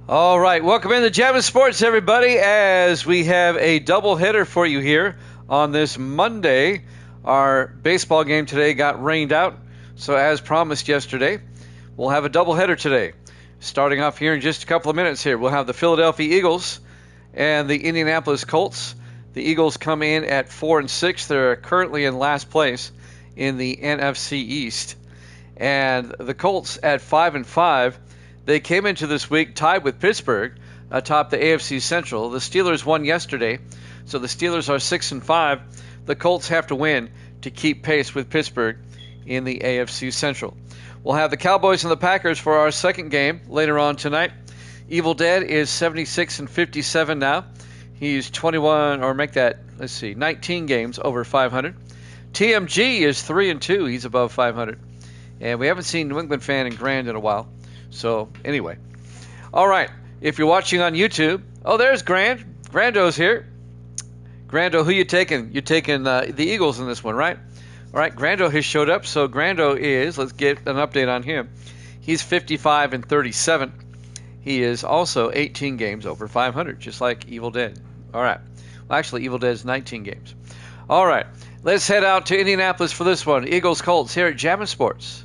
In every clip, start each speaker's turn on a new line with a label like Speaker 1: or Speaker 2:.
Speaker 1: All right, welcome into Jammin' Sports, everybody, as we have a doubleheader for you here on this Monday. Our baseball game today got rained out, so as promised yesterday, we'll have a doubleheader today. Starting off here in just a couple of minutes here, we'll have the Philadelphia Eagles and the Indianapolis Colts. The Eagles come in at 4-6. They're currently in last place in the NFC East. And the Colts at 5-5. They came into this week tied with Pittsburgh atop the AFC Central. The Steelers won yesterday, so the Steelers are 6-5. The Colts have to win to keep pace with Pittsburgh in the AFC Central. We'll have the Cowboys and the Packers for our second game later on tonight. Evil Dead is 76-57 now. He's 19 games over 500. TMG is 3-2. He's above 500. And we haven't seen New England fan and Grand in a while. So, anyway. All right. If you're watching on YouTube, there's Grand. Grando's here. Grando, who you taking? You're taking the Eagles in this one, right? All right. Grando has showed up. So, Grando is, let's get an update on him. He's 55-37. He is also 18 games over 500, just like Evil Dead. All right. Well, actually, Evil Dead is 19 games. All right. Let's head out to Indianapolis for this one. Eagles-Colts here at Jammin' Sports.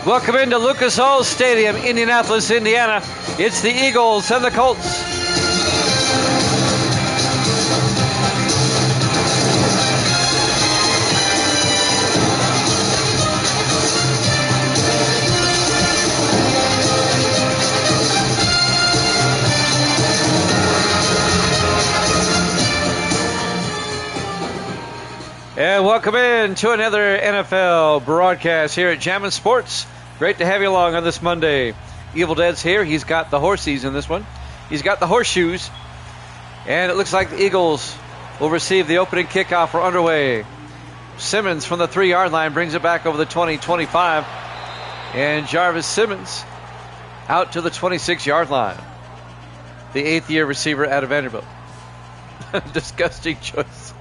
Speaker 1: Welcome into Lucas Oil Stadium, Indianapolis, Indiana. It's the Eagles and the Colts. And welcome in to another NFL broadcast here at Jammin' Sports. Great to have you along on this Monday. Evil Dead's here. He's got the horsies in this one. He's got the horseshoes. And it looks like the Eagles will receive the opening kickoff. We're underway. Simmons from the 3-yard line brings it back over the 20-25. And Jarvis Simmons out to the 26-yard line. The 8th-year receiver out of Vanderbilt. Disgusting choice.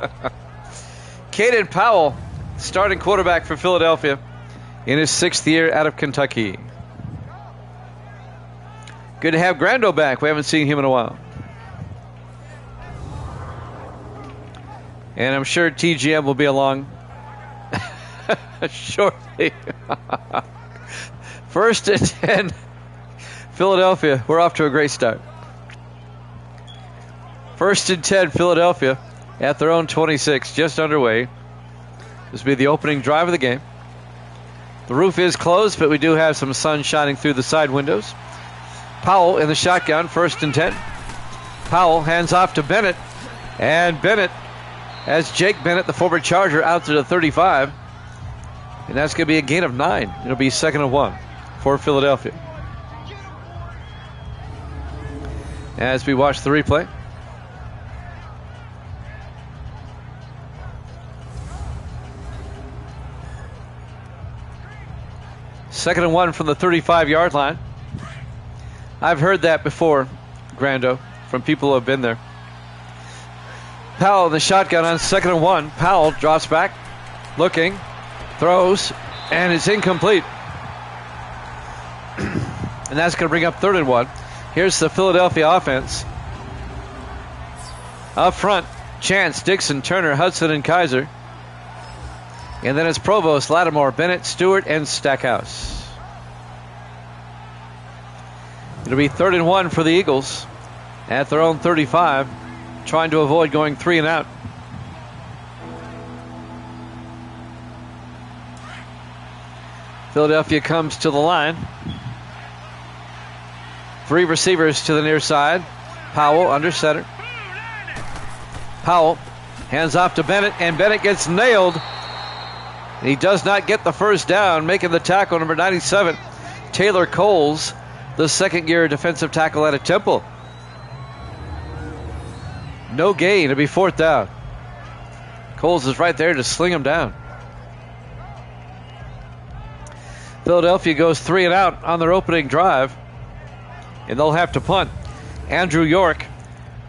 Speaker 1: Caden Powell, starting quarterback for Philadelphia in his 6th year out of Kentucky. Good to have Grando back. We haven't seen him in a while. And I'm sure TGM will be along shortly. 1st and 10, Philadelphia. We're off to a great start. 1st and 10, Philadelphia at their own 26, just underway. This will be the opening drive of the game. The roof is closed, but we do have some sun shining through the side windows. Powell in the shotgun, 1st and 10. Powell hands off to Bennett, and Bennett has Jake Bennett, the former Charger, out to the 35. And that's going to be a gain of 9. It'll be 2nd and 1 for Philadelphia. As we watch the replay. Second and 1 from the 35-yard line. I've heard that before, Grando, from people who have been there. Powell in the shotgun on 2nd and 1. Powell drops back, looking, throws, and it's incomplete. And that's going to bring up 3rd and 1. Here's the Philadelphia offense. Up front, Chance, Dixon, Turner, Hudson, and Kaiser. And then it's Provost, Lattimore, Bennett, Stewart, and Stackhouse. It'll be 3rd and 1 for the Eagles at their own 35, trying to avoid going 3 and out. Philadelphia comes to the line. 3 receivers to the near side. Powell under center. Powell hands off to Bennett, and Bennett gets nailed. He does not get the first down, making the tackle, number 97, Taylor Coles, the second-year defensive tackle out of Temple. No gain. It'll be 4th down. Coles is right there to sling him down. Philadelphia goes 3 and out on their opening drive, and they'll have to punt. Andrew York,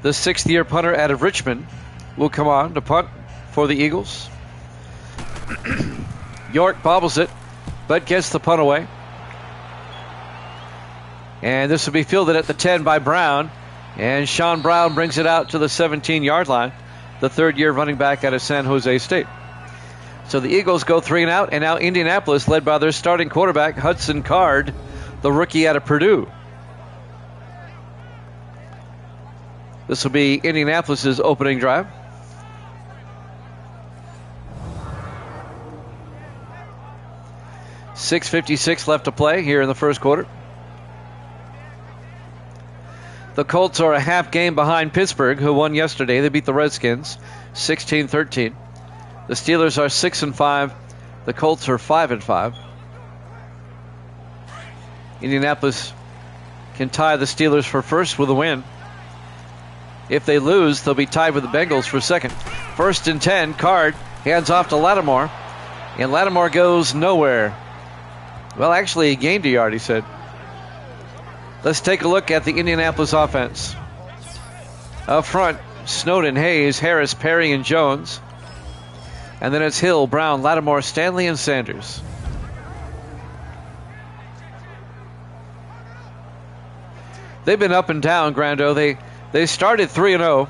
Speaker 1: the 6th-year punter out of Richmond, will come on to punt for the Eagles. York bobbles it, but gets the punt away. And this will be fielded at the 10 by Brown. And Sean Brown brings it out to the 17-yard line, the 3rd-year running back out of San Jose State. So the Eagles go 3 and out, and now Indianapolis, led by their starting quarterback, Hudson Card, the rookie out of Purdue. This will be Indianapolis' opening drive. .56 left to play here in the first quarter. The Colts are a half game behind Pittsburgh, who won yesterday. They beat the Redskins 16-13. The Steelers are 6-5. The Colts are 5-5. Indianapolis can tie the Steelers for first with a win. If they lose, they'll be tied with the Bengals for second. 1st and 10, Card hands off to Lattimore, and Lattimore goes nowhere. Well, actually, he gained a yard, he said. Let's take a look at the Indianapolis offense. Up front, Snowden, Hayes, Harris, Perry, and Jones. And then it's Hill, Brown, Lattimore, Stanley, and Sanders. They've been up and down, Grando. They started 3-0,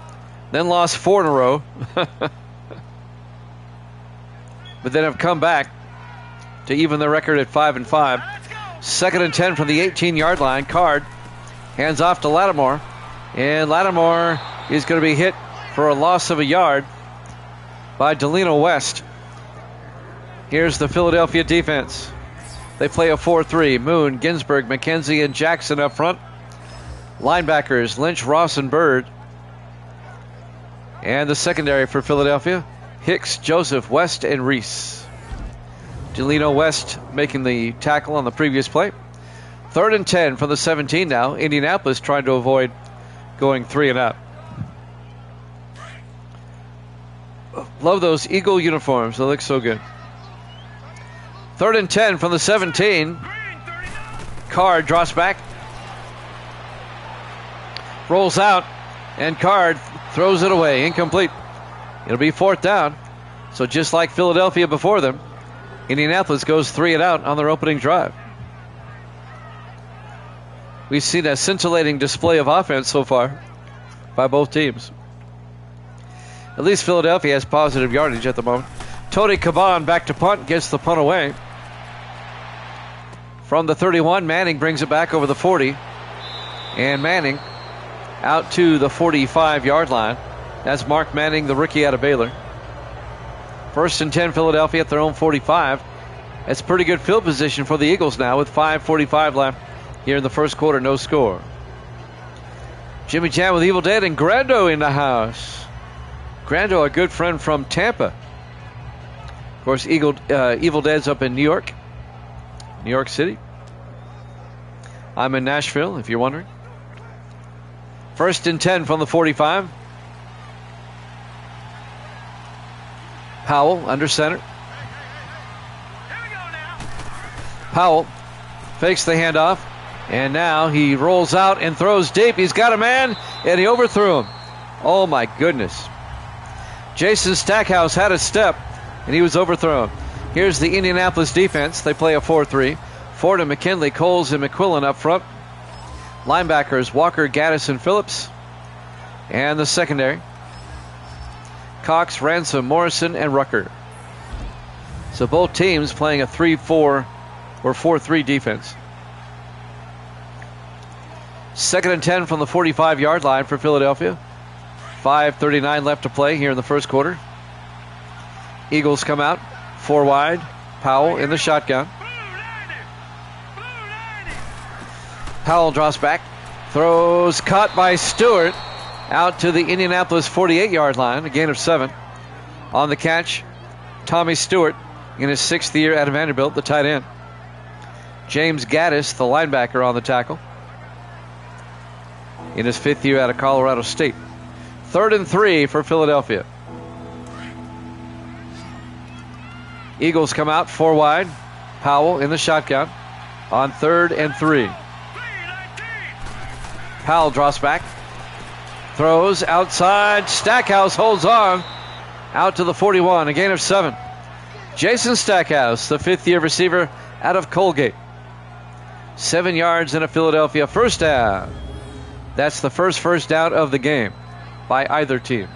Speaker 1: then lost 4 in a row. But then have come back to even the record at 5-5. 2nd and 10 from the 18-yard line. Card hands off to Lattimore. And Lattimore is going to be hit for a loss of a yard by Delino West. Here's the Philadelphia defense. They play a 4-3. Moon, Ginsburg, McKenzie, and Jackson up front. Linebackers, Lynch, Ross, and Bird. And the secondary for Philadelphia, Hicks, Joseph, West, and Reese. Delino West making the tackle on the previous play. 3rd and 10 from the 17 now. Indianapolis trying to avoid going 3 and out. Love those Eagle uniforms. They look so good. 3rd and 10 from the 17. Card drops back. Rolls out, and Card throws it away. Incomplete. It'll be 4th down. So just like Philadelphia before them, Indianapolis goes 3 and out on their opening drive. We've seen a scintillating display of offense so far by both teams. At least Philadelphia has positive yardage at the moment. Tony Caban back to punt, gets the punt away. From the 31, Manning brings it back over the 40. And Manning out to the 45-yard line. That's Mark Manning, the rookie out of Baylor. 1st and 10, Philadelphia at their own 45. That's pretty good field position for the Eagles now with 5:45 left here in the first quarter. No score. Jimmy Jam with Evil Dead and Grando in the house. Grando, a good friend from Tampa. Of course, Evil Dead's up in New York City. I'm in Nashville, if you're wondering. 1st and 10 from the 45. Powell under center. Powell fakes the handoff, and now he rolls out and throws deep. He's got a man, and he overthrew him. Oh, my goodness. Jason Stackhouse had a step, and he was overthrown. Here's the Indianapolis defense. They play a 4-3. Ford and McKinley, Coles and McQuillan up front. Linebackers Walker, Gaddis, and Phillips. And the secondary, Cox, Ransom, Morrison, and Rucker. So both teams playing a 3-4 or 4-3 defense. 2nd and 10 from the 45-yard line for Philadelphia. 5:39 left to play here in the first quarter. Eagles come out 4 wide. Powell in the shotgun. Powell drops back, throws, caught by Stewart out to the Indianapolis 48-yard line, a gain of 7. On the catch, Tommy Stewart in his 6th year at Vanderbilt, the tight end. James Gaddis, the linebacker, on the tackle in his 5th year out of Colorado State. 3rd and 3 for Philadelphia. Eagles come out 4 wide. Powell in the shotgun on 3rd and 3. Powell drops back, throws outside. Stackhouse holds on out to the 41, a gain of 7. Jason Stackhouse, the 5th year receiver out of Colgate. 7 yards and a Philadelphia first down. That's the first down of the game by either team.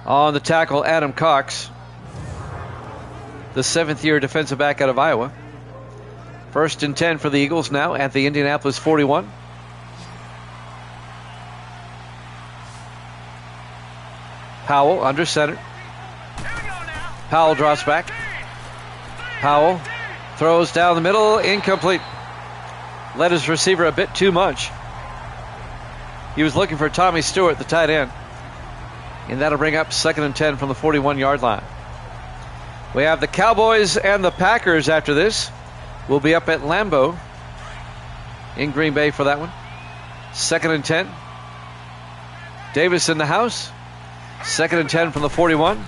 Speaker 1: On the tackle, Adam Cox, the 7th year defensive back out of Iowa. 1st and 10 for the Eagles now at the Indianapolis 41. Powell under center. Powell drops back. Powell throws down the middle, incomplete. Led his receiver a bit too much. He was looking for Tommy Stewart, the tight end. And that'll bring up 2nd and 10 from the 41-yard line. We have the Cowboys and the Packers after this. We'll be up at Lambeau in Green Bay for that one. 2nd and 10. Davis in the house. 2nd and 10 from the 41.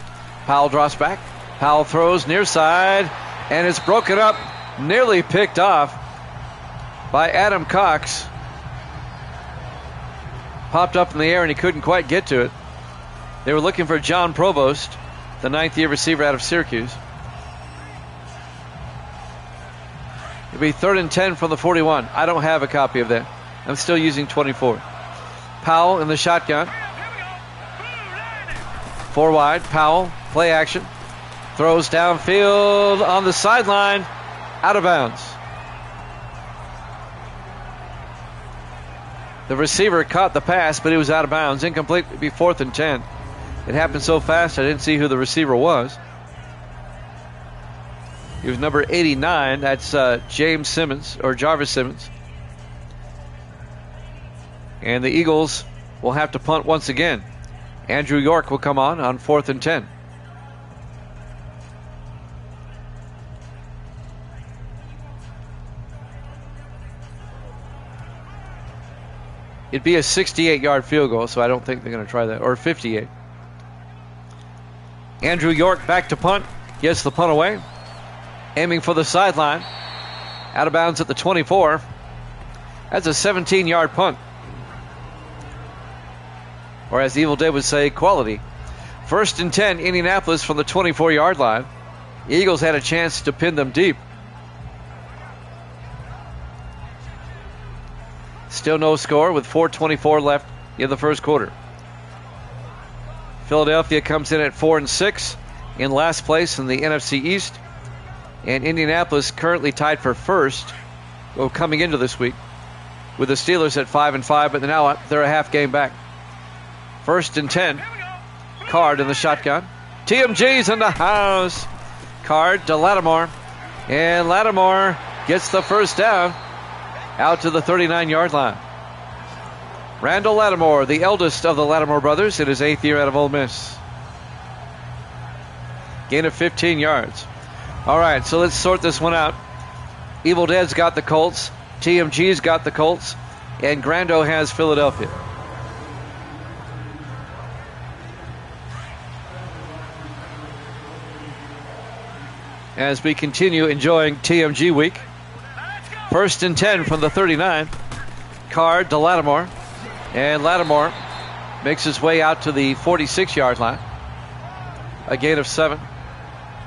Speaker 1: Powell drops back. Powell throws near side, and it's broken up, nearly picked off by Adam Cox. Popped up in the air, and he couldn't quite get to it. They were looking for John Provost, the 9th year receiver out of Syracuse. It'll be 3rd and 10 from the 41. I don't have a copy of that. I'm still using 24. Powell in the shotgun. 4 wide. Powell, play action. Throws downfield on the sideline. Out of bounds. The receiver caught the pass, but he was out of bounds. Incomplete. It'd be 4th and 10. It happened so fast I didn't see who the receiver was. He was number 89. That's James Simmons, or Jarvis Simmons. And the Eagles will have to punt once again. Andrew York will come on 4th and 10. It'd be a 68-yard field goal, so I don't think they're going to try that. Or 58. Andrew York back to punt. Gets the punt away. Aiming for the sideline. Out of bounds at the 24. That's a 17-yard punt. Or as Evil Dead would say, quality. 1st and 10, Indianapolis from the 24-yard line. The Eagles had a chance to pin them deep. Still no score with 4:24 left in the first quarter. Philadelphia comes in at 4-6 in last place in the NFC East. And Indianapolis currently tied for first coming into this week with the Steelers at 5-5, but now they're a half game back. 1st and 10. Card in the shotgun. TMG's in the house. Card to Lattimore. And Lattimore gets the first down out to the 39-yard line. Randall Lattimore, the eldest of the Lattimore brothers, in his 8th year out of Ole Miss. Gain of 15 yards. All right, so let's sort this one out. Evil Dead's got the Colts. TMG's got the Colts. And Grando has Philadelphia. As we continue enjoying TMG week. 1st and 10 from the 39. Card to Lattimore. And Lattimore makes his way out to the 46-yard line. A gain of 7.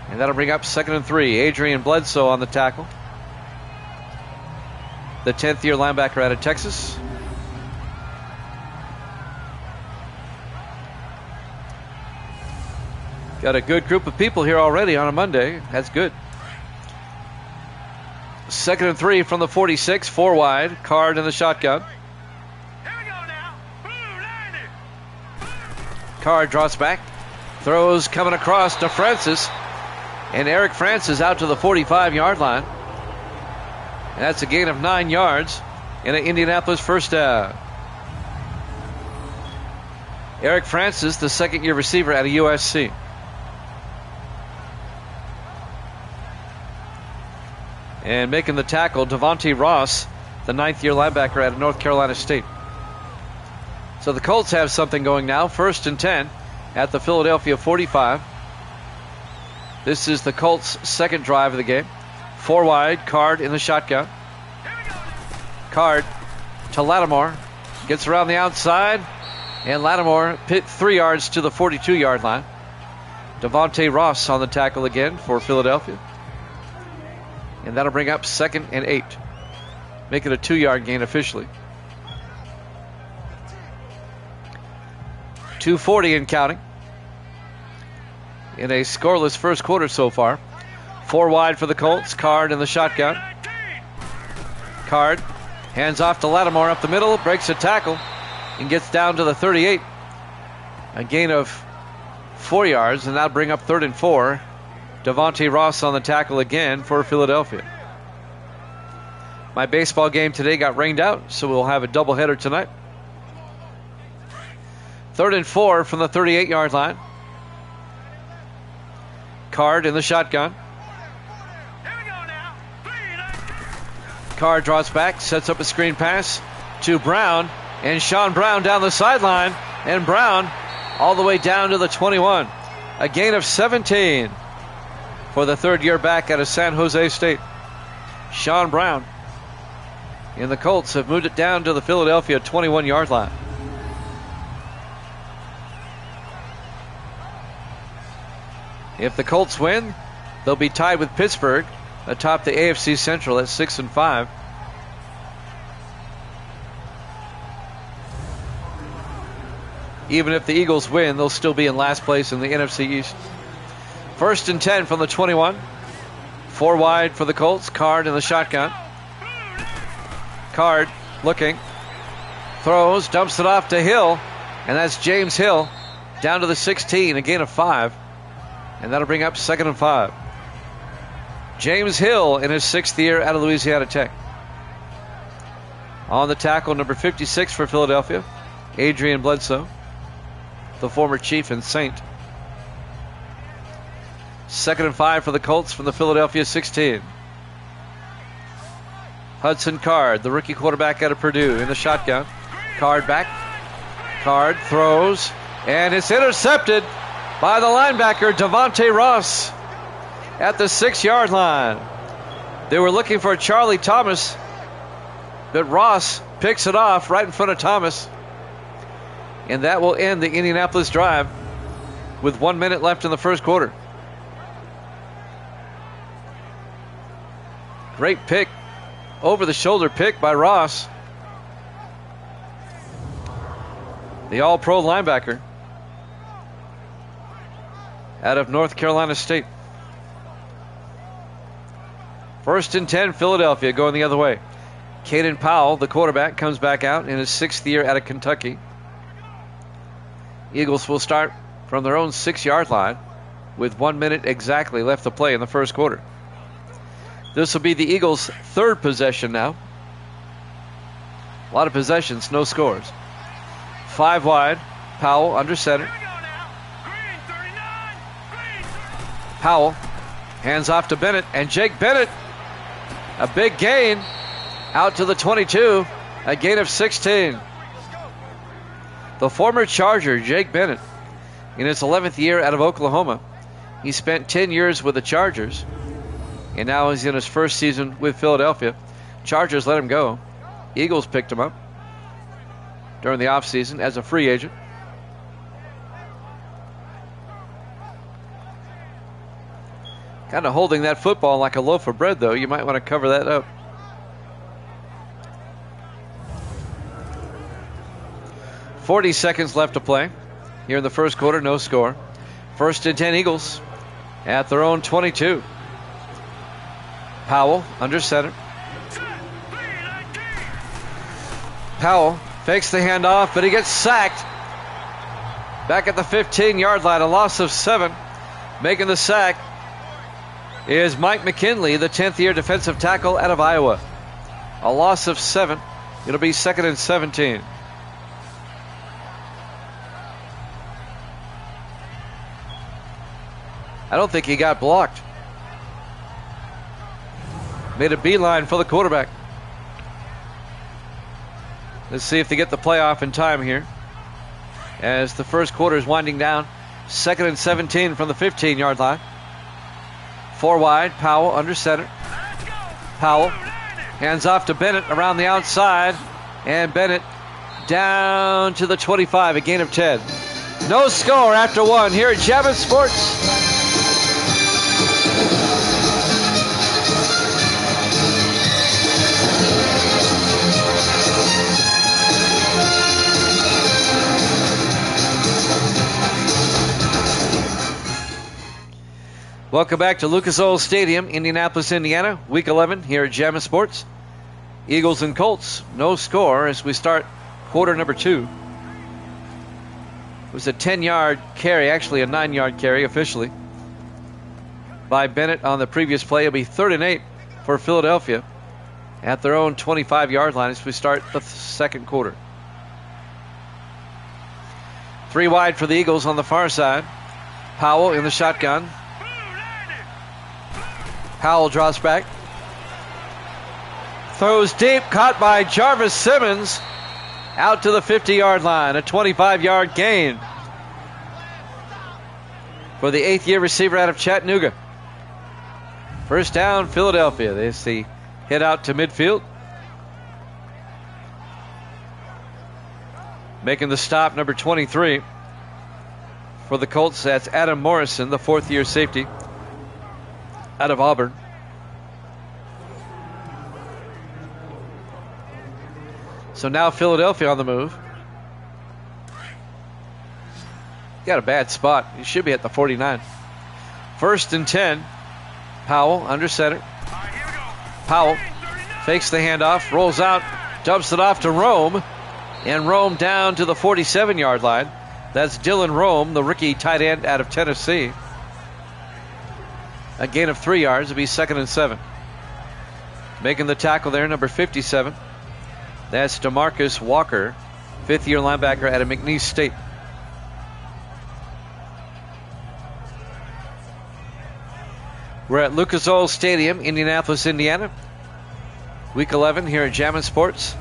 Speaker 1: And that'll bring up 2nd and 3. Adrian Bledsoe on the tackle. The 10th-year linebacker out of Texas. Got a good group of people here already on a Monday. That's good. 2nd and 3 from the 46. 4 wide. Card in the shotgun. Card drops back. Throws coming across to Francis. And Eric Francis out to the 45-yard line. And that's a gain of 9 yards and an Indianapolis first down. Eric Francis, the 2nd-year receiver out of USC. And making the tackle, Devontae Ross, the 9th-year linebacker out of North Carolina State. So the Colts have something going now. 1st and 10 at the Philadelphia 45. This is the Colts' second drive of the game. 4 wide, Card in the shotgun. Card to Lattimore. Gets around the outside. And Lattimore pit 3 yards to the 42-yard line. Devontae Ross on the tackle again for Philadelphia. And that'll bring up 2nd and 8. Make it a 2-yard gain officially. 2:40 and counting. In a scoreless first quarter so far. 4 wide for the Colts. Card in the shotgun. Card hands off to Lattimore up the middle. Breaks a tackle and gets down to the 38. A gain of 4 yards, and that'll bring up 3rd and 4. Devontae Ross on the tackle again for Philadelphia. My baseball game today got rained out, so we'll have a doubleheader tonight. 3rd and 4 from the 38-yard line. Card in the shotgun. Card draws back, sets up a screen pass to Brown, and Sean Brown down the sideline, and Brown all the way down to the 21. A gain of 17 for the 3rd-year back out of San Jose State. Sean Brown. And the Colts have moved it down to the Philadelphia 21-yard line. If the Colts win, they'll be tied with Pittsburgh atop the AFC Central at 6-5. Even if the Eagles win, they'll still be in last place in the NFC East. 1st and 10 from the 21. 4 wide for the Colts. Card in the shotgun. Card looking. Throws, dumps it off to Hill. And that's James Hill down to the 16, a gain of 5. And that'll bring up 2nd and 5. James Hill in his 6th year out of Louisiana Tech. On the tackle, number 56 for Philadelphia, Adrian Bledsoe, the former Chief and Saint. 2nd and 5 for the Colts from the Philadelphia 16. Hudson Card, the rookie quarterback out of Purdue, in the shotgun. Card back. Card throws, and it's intercepted by the linebacker, Devontae Ross, at the 6-yard line. They were looking for Charlie Thomas, but Ross picks it off right in front of Thomas. And that will end the Indianapolis drive with 1 minute left in the first quarter. Great pick, over-the-shoulder pick by Ross. the All-Pro linebacker out of North Carolina State. 1st and 10, Philadelphia going the other way. Caden Powell, the quarterback, comes back out in his 6th year out of Kentucky. Eagles will start from their own 6-yard line with 1 minute exactly left to play in the first quarter. This will be the Eagles' 3rd possession now. A lot of possessions, no scores. 5 wide, Powell under center. Powell hands off to Bennett, and Jake Bennett, a big gain out to the 22, a gain of 16. The former Charger, Jake Bennett, in his 11th year out of Oklahoma. He spent 10 years with the Chargers, and now he's in his 1st season with Philadelphia. Chargers let him go. Eagles picked him up during the offseason as a free agent. Kind of holding that football like a loaf of bread, though. You might want to cover that up. .40 seconds left to play here in the first quarter, no score. 1st and 10 Eagles at their own 22. Powell under center. Powell fakes the handoff, but he gets sacked. Back at the 15-yard line, a loss of 7. Making the sack is Mike McKinley, the 10th-year defensive tackle out of Iowa. A loss of 7. It'll be 2nd and 17. I don't think he got blocked. Made a beeline for the quarterback. Let's see if they get the play off in time here, as the first quarter is winding down. 2nd and 17 from the 15-yard line. 4 wide, Powell under center. Powell hands off to Bennett around the outside, and Bennett down to the 25, a gain of 10. No score after 1 here at Javits Sports. Welcome back to Lucas Oil Stadium, Indianapolis, Indiana. Week 11 here at Javits Sports. Eagles and Colts, no score as we start quarter number 2. It was a 10-yard carry, actually a 9-yard carry officially, by Bennett on the previous play. It'll be 3rd and 8 for Philadelphia at their own 25-yard line as we start the second quarter. 3 wide for the Eagles on the far side. Powell in the shotgun. Powell draws back. Throws deep, caught by Jarvis Simmons. Out to the 50-yard line, a 25-yard gain for the 8th-year receiver out of Chattanooga. First down, Philadelphia. They see hit out to midfield. Making the stop, number 23 for the Colts. That's Adam Morrison, the 4th-year safety out of Auburn. So now Philadelphia on the move. Got a bad spot. He should be at the 49. 1st and 10. Powell under center. Powell fakes the handoff, rolls out, dumps it off to Rome, and Rome down to the 47-yard line. That's Dylan Rome, the rookie tight end out of Tennessee. A gain of 3 yards. It'll be 2nd and 7. Making the tackle there, number 57. That's DeMarcus Walker, 5th-year linebacker out of McNeese State. We're at Lucas Oil Stadium, Indianapolis, Indiana. Week 11 here at Javits Sports.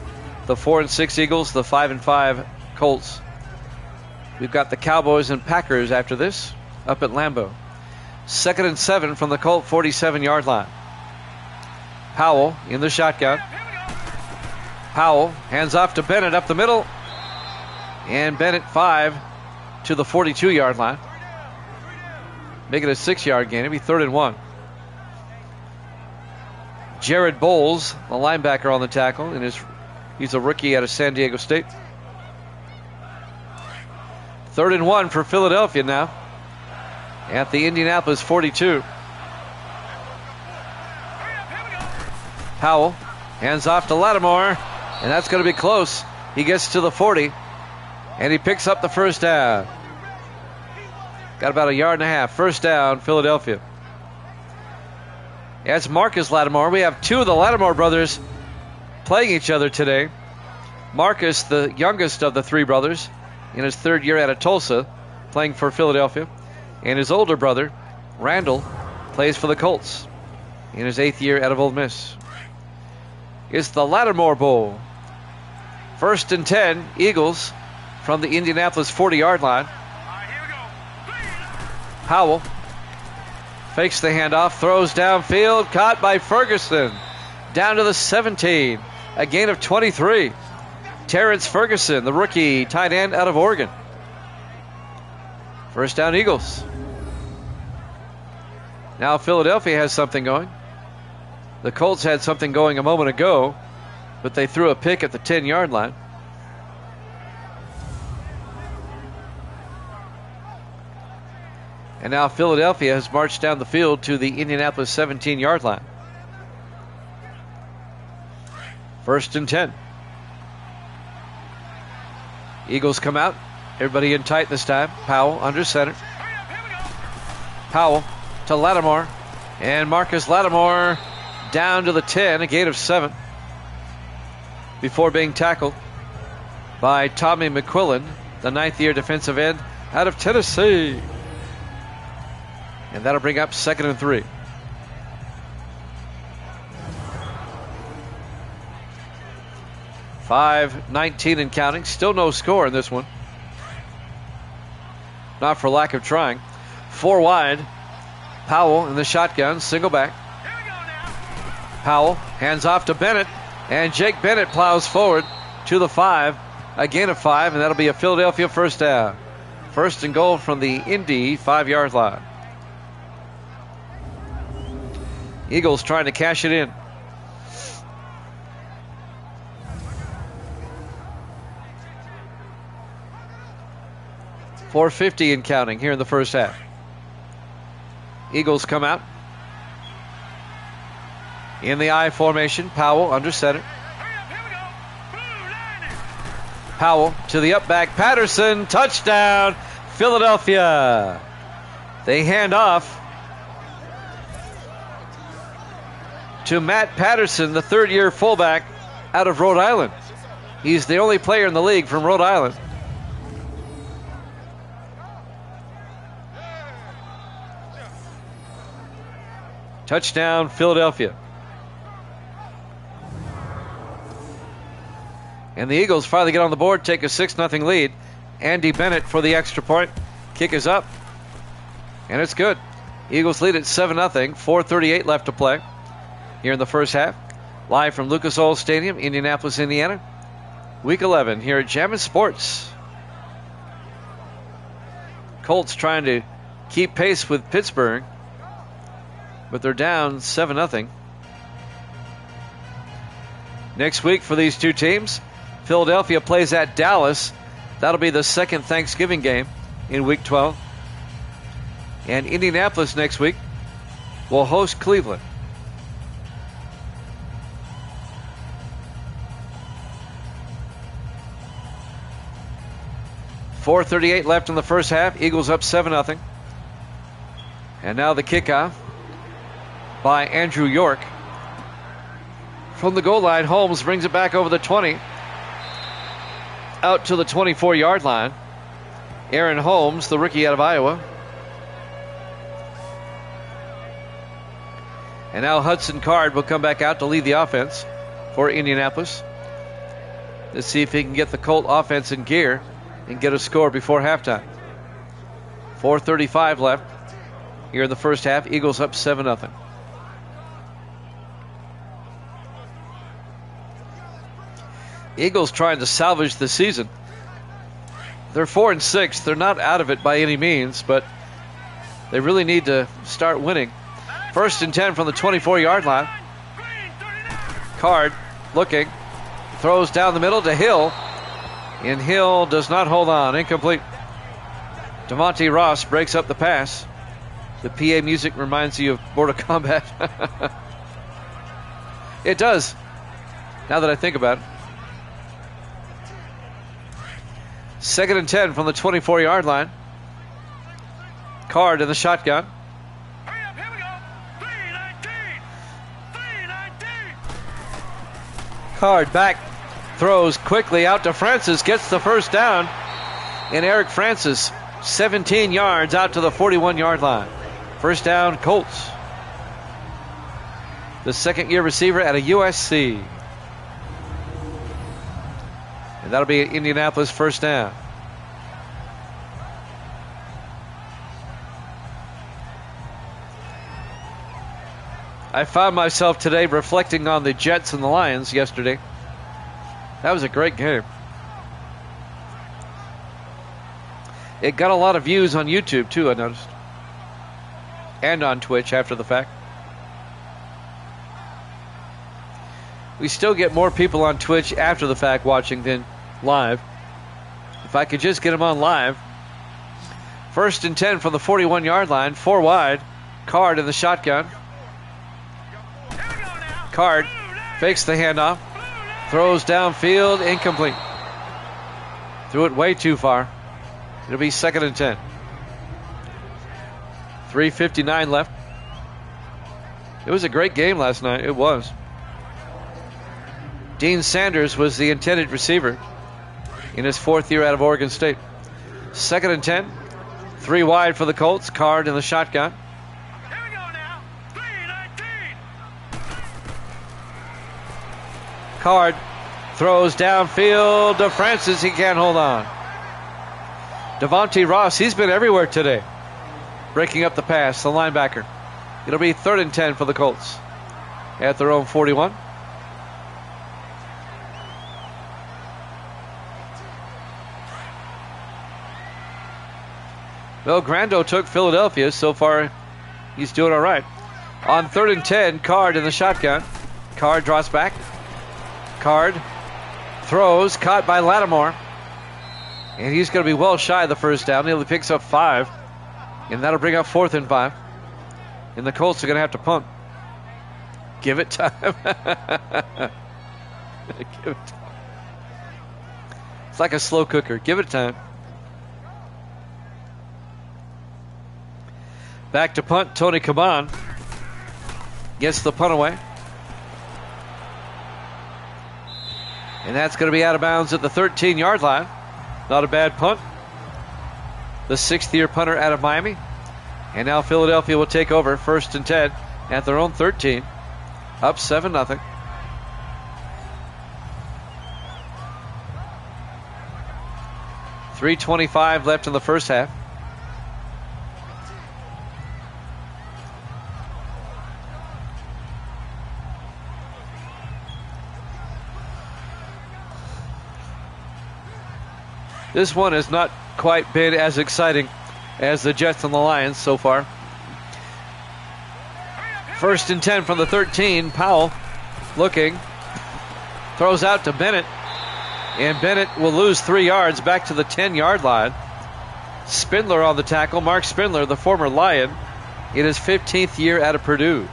Speaker 1: The 4 and 6 Eagles, the 5 and 5 Colts. We've got the Cowboys and Packers after this up at Lambeau. 2nd and 7 from the Colt 47-yard line. Powell in the shotgun. Powell hands off to Bennett up the middle. And Bennett 5 to the 42-yard line. Making a 6-yard gain. It'll be 3rd and 1. Jared Bowles, the linebacker on the tackle, and he's a rookie out of San Diego State. 3rd and 1 for Philadelphia now at the Indianapolis 42. Powell hands off to Lattimore, and that's going to be close. He gets to the 40, and he picks up the first down. Got about a yard and a half. First down, Philadelphia. That's Marcus Lattimore. We have two of the Lattimore brothers playing each other today. Marcus, the youngest of the three brothers, in his 3rd year out of Tulsa, playing for Philadelphia. And his older brother, Randall, plays for the Colts in his 8th year out of Ole Miss. It's the Lattimore Bowl. 1st and 10, Eagles from the Indianapolis 40-yard line. Powell fakes the handoff, throws downfield, caught by Ferguson. Down to the 17, a gain of 23. Terrence Ferguson, the rookie tight end out of Oregon. First down, Eagles. Now Philadelphia has something going. The Colts had something going a moment ago, but they threw a pick at the 10-yard line. And now Philadelphia has marched down the field to the Indianapolis 17-yard line. 1st and 10. Eagles come out. Everybody in tight this time. Powell under center. Powell to Lattimore. And Marcus Lattimore down to the 10, a gain of 7. Before being tackled by Tommy McQuillan, the 9th-year defensive end out of Tennessee. And that'll bring up 2nd and 3. .5:19 and counting. Still no score in this one. Not for lack of trying. 4 wide. Powell in the shotgun. Single back. Powell hands off to Bennett. And Jake Bennett plows forward to the 5. A gain of 5. And that'll be a Philadelphia first down. 1st and goal from the Indy 5-yard line. Eagles trying to cash it in. .450 and counting here in the first half. Eagles come out in the I formation. Powell under center. Powell to the up back. Patterson, touchdown, Philadelphia. They hand off to Matt Patterson, the 3rd-year fullback out of Rhode Island. He's the only player in the league from Rhode Island. Touchdown, Philadelphia. And the Eagles finally get on the board, take a 6-0 lead. Andy Bennett for the extra point. Kick is up. And it's good. Eagles lead at 7-0. 4:38 left to play here in the first half. Live from Lucas Oil Stadium, Indianapolis, Indiana. Week 11 here at Jammin' Sports. Colts trying to keep pace with Pittsburgh, but they're down 7-0. Next week for these two teams, Philadelphia plays at Dallas. That'll be the second Thanksgiving game in Week 12. And Indianapolis next week will host Cleveland. .438 left in the first half. Eagles up 7-0. And now the kickoff by Andrew York. From the goal line, Holmes brings it back over the 20. Out to the 24-yard line. Aaron Holmes, the rookie out of Iowa. And now Hudson Card will come back out to lead the offense for Indianapolis. Let's see if he can get the Colt offense in gear and get a score before halftime. 4:35 left here in the first half. Eagles up 7-0. Eagles trying to salvage the season. They're 4-6. They're not out of it by any means, but they really need to start winning. 1st and 10 from the 24-yard line. Card looking. Throws down the middle to Hill. And Hill does not hold on. Incomplete. Devontae Ross breaks up the pass. The PA music reminds you of Mortal Kombat. It does, now that I think about it. 2nd and 10 from the 24-yard line. Card in the shotgun.
Speaker 2: Hurry up, here we go. 319. 319.
Speaker 1: Card back, throws quickly out to Francis, gets the first down. And Eric Francis, 17 yards out to the 41-yard line. First down, Colts. The second-year receiver at a USC. And that'll be an Indianapolis first down. I found myself today reflecting on the Jets and the Lions yesterday. That was a great game. It got a lot of views on YouTube too, I noticed. And on Twitch after the fact. We still get more people on Twitch after the fact watching than live. If I could just get them on live. 1st and 10 from the 41-yard line, 4 wide. Card in the shotgun. Card fakes the handoff. Throws downfield, incomplete. Threw it way too far. It'll be 2nd and 10. 3:59 left. It was a great game last night. It was. Dean Sanders was the intended receiver in his 4th year out of Oregon State. 2nd and 10. 3 wide for the Colts. Card in the shotgun.
Speaker 2: Here we go now. 319.
Speaker 1: Card throws downfield to Francis. He can't hold on. Devontae Ross, he's been everywhere today. Breaking up the pass, the linebacker. It'll be 3rd and 10 for the Colts at their own 41. Well, Grando took Philadelphia. So far, he's doing all right. On 3rd and 10, Card in the shotgun. Card drops back. Card throws, caught by Lattimore. And he's going to be well shy of the first down. He only picks up 5. And that'll bring up 4th and 5. And the Colts are going to have to punt. Give it time. Give it time. It's like a slow cooker. Give it time. Back to punt, Tony Caban gets the punt away. And that's going to be out of bounds at the 13-yard line. Not a bad punt. The 6th-year punter out of Miami. And now Philadelphia will take over 1st and 10 at their own 13. Up 7-0. .325 left in the first half. This one has not quite been as exciting as the Jets and the Lions so far. 1st and 10 from the 13. Powell looking. Throws out to Bennett. And Bennett will lose 3 yards back to the 10-yard line. Spindler on the tackle. Mark Spindler, the former Lion, in his 15th year out of Purdue.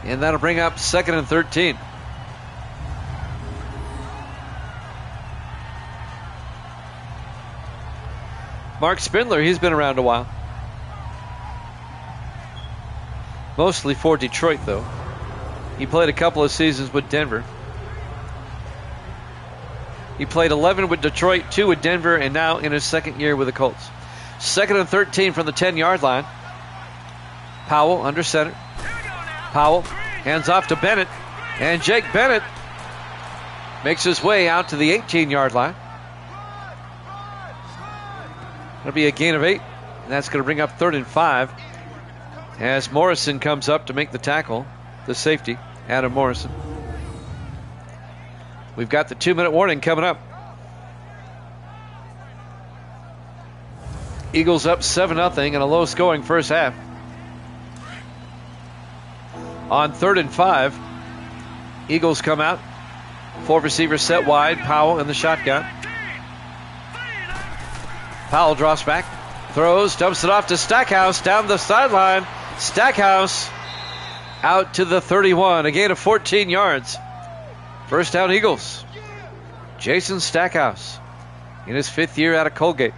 Speaker 1: And that'll bring up 2nd and 13. Mark Spindler, he's been around a while. Mostly for Detroit, though. He played a couple of seasons with Denver. He played 11 with Detroit, 2 with Denver, and now in his 2nd year with the Colts. 2nd and 13 from the 10-yard line. Powell under center. Powell hands off to Bennett. And Jake Bennett makes his way out to the 18-yard line. That'll be a gain of 8. And that's going to bring up 3rd and 5. As Morrison comes up to make the tackle. The safety, Adam Morrison. We've got the 2-minute warning coming up. Eagles up 7-0 in a low-scoring first half. On 3rd and 5, Eagles come out. 4 receivers set wide. Powell in the shotgun. Powell drops back, throws, dumps it off to Stackhouse down the sideline. Stackhouse out to the 31, a gain of 14 yards. First down, Eagles. Jason Stackhouse in his 5th year out of Colgate.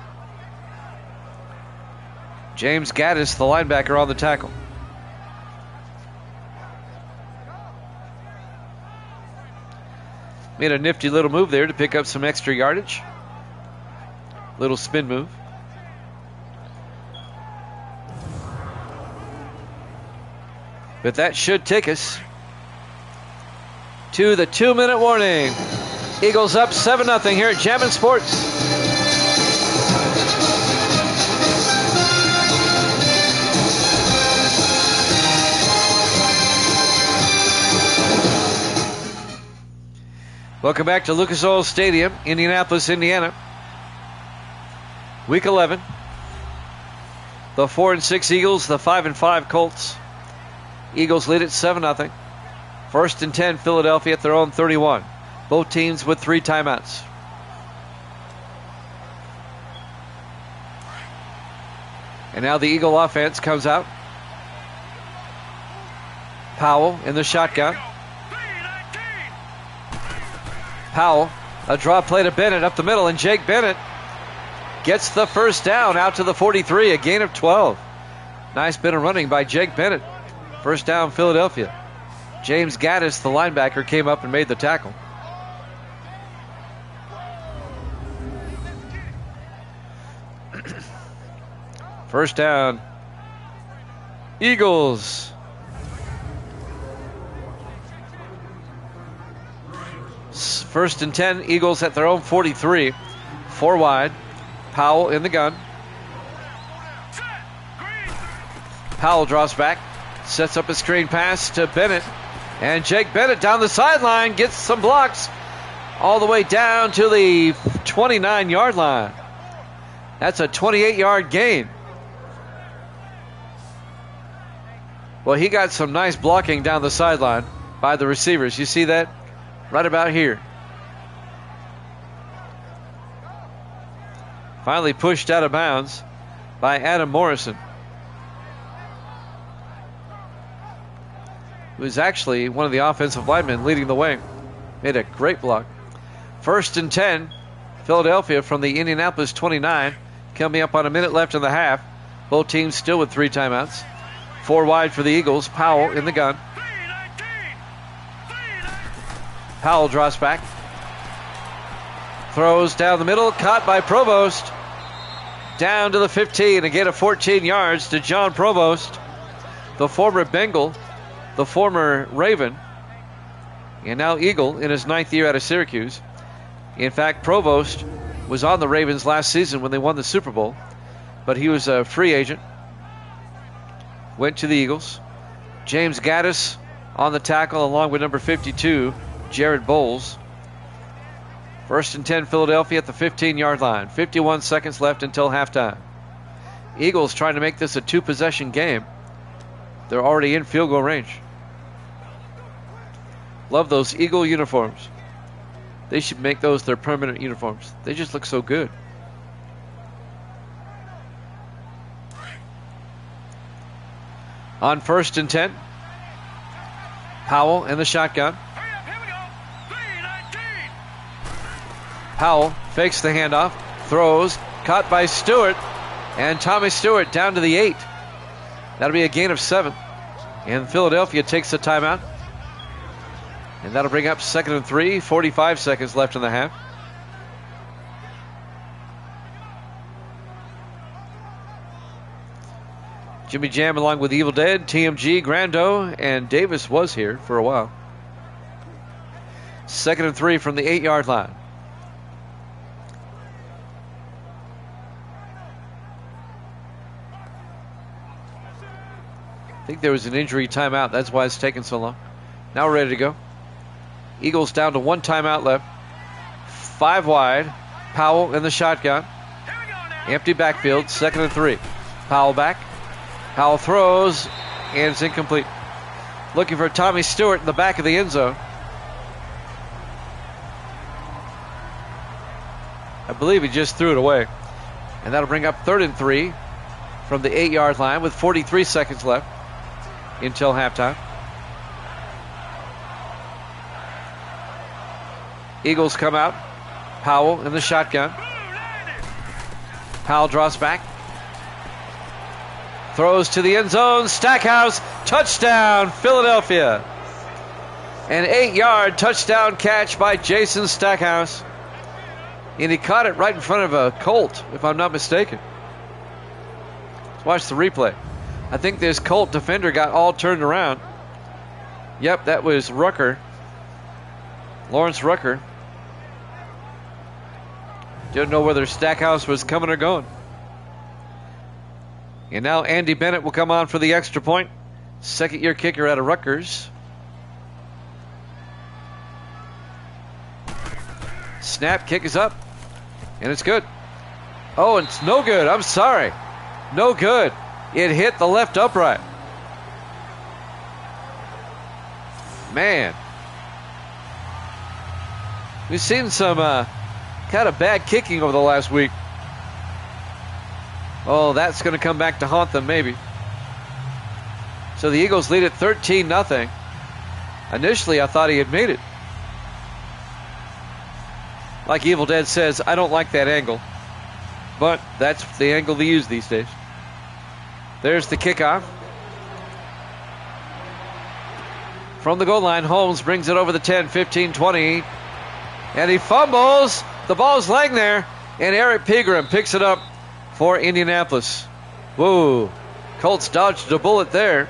Speaker 1: James Gaddis, the linebacker, on the tackle. Made a nifty little move there to pick up some extra yardage. Little spin move. But that should take us to the 2-minute warning. Eagles up 7-0 here at Jammin' Sports. Welcome back to Lucas Oil Stadium, Indianapolis, Indiana. Week 11. The 4-6 Eagles, the 5-5 Colts. Eagles lead at 7-0. First and 10, Philadelphia at their own 31. Both teams with 3 timeouts. And now the Eagle offense comes out. Powell in the shotgun. Powell, a draw play to Bennett up the middle, and Jake Bennett gets the first down out to the 43, a gain of 12. Nice bit of running by Jake Bennett. First down, Philadelphia. James Gaddis, the linebacker, came up and made the tackle. First down, Eagles. First and 10, Eagles at their own 43. 4 wide. Powell in the gun. Powell draws back. Sets up a screen pass to Bennett. And Jake Bennett down the sideline gets some blocks all the way down to the 29-yard line. That's a 28-yard gain. Well, he got some nice blocking down the sideline by the receivers. You see that? Right about here. Finally pushed out of bounds by Adam Morrison, who is actually one of the offensive linemen leading the way. Made a great block. First and 10, Philadelphia from the Indianapolis 29, coming up on a minute left in the half. Both teams still with 3 timeouts. 4 wide for the Eagles. Powell in the gun. Powell draws back. Throws down the middle, caught by Provost. Down to the 15, a gain of 14 yards to John Provost, the former Bengal, the former Raven, and now Eagle in his 9th year out of Syracuse. In fact, Provost was on the Ravens last season when they won the Super Bowl, but he was a free agent. Went to the Eagles. James Gaddis on the tackle along with number 52, Jared Bowles. First and 10, Philadelphia at the 15-yard line. 51 seconds left until halftime. Eagles trying to make this a 2-possession game. They're already in field goal range. Love those Eagle uniforms. They should make those their permanent uniforms. They just look so good. On first and 10, Powell in the shotgun. Powell fakes the handoff, throws, caught by Stewart, and Tommy Stewart down to the 8. That'll be a gain of 7. And Philadelphia takes the timeout. And that'll bring up 2nd and 3, 45 seconds left in the half. Jimmy Jam along with Evil Dead, TMG, Grando, and Davis was here for a while. 2nd and 3 from the 8-yard line. I think there was an injury timeout. That's why it's taking so long. Now we're ready to go. Eagles down to 1 timeout left. 5 wide. Powell in the shotgun. Empty backfield. 2nd and 3. Powell back. Powell throws, and it's incomplete. Looking for Tommy Stewart in the back of the end zone. I believe he just threw it away. And that'll bring up 3rd and 3 from the 8-yard line with 43 seconds left until halftime. Eagles come out. Powell in the shotgun. Powell draws back. Throws to the end zone. Stackhouse. Touchdown, Philadelphia. An 8-yard touchdown catch by Jason Stackhouse. And he caught it right in front of a Colt, if I'm not mistaken. Let's watch the replay. I think this Colt defender got all turned around. Yep, that was Rucker. Lawrence Rucker. Didn't know whether Stackhouse was coming or going. And now Andy Bennett will come on for the extra point. Second-year kicker out of Rutgers. Snap, kick is up. And it's good. Oh, it's no good. I'm sorry. No good. It hit the left upright. Man. We've seen some kind of bad kicking over the last week. Oh, that's going to come back to haunt them maybe. So the Eagles lead it 13-0. Initially, I thought he had made it. Like Evil Dead says, I don't like that angle. But that's the angle they use these days. There's the kickoff. From the goal line, Holmes brings it over the 10, 15, 20. And he fumbles. The ball's laying there. And Eric Pegram picks it up for Indianapolis. Whoa. Colts dodged a bullet there.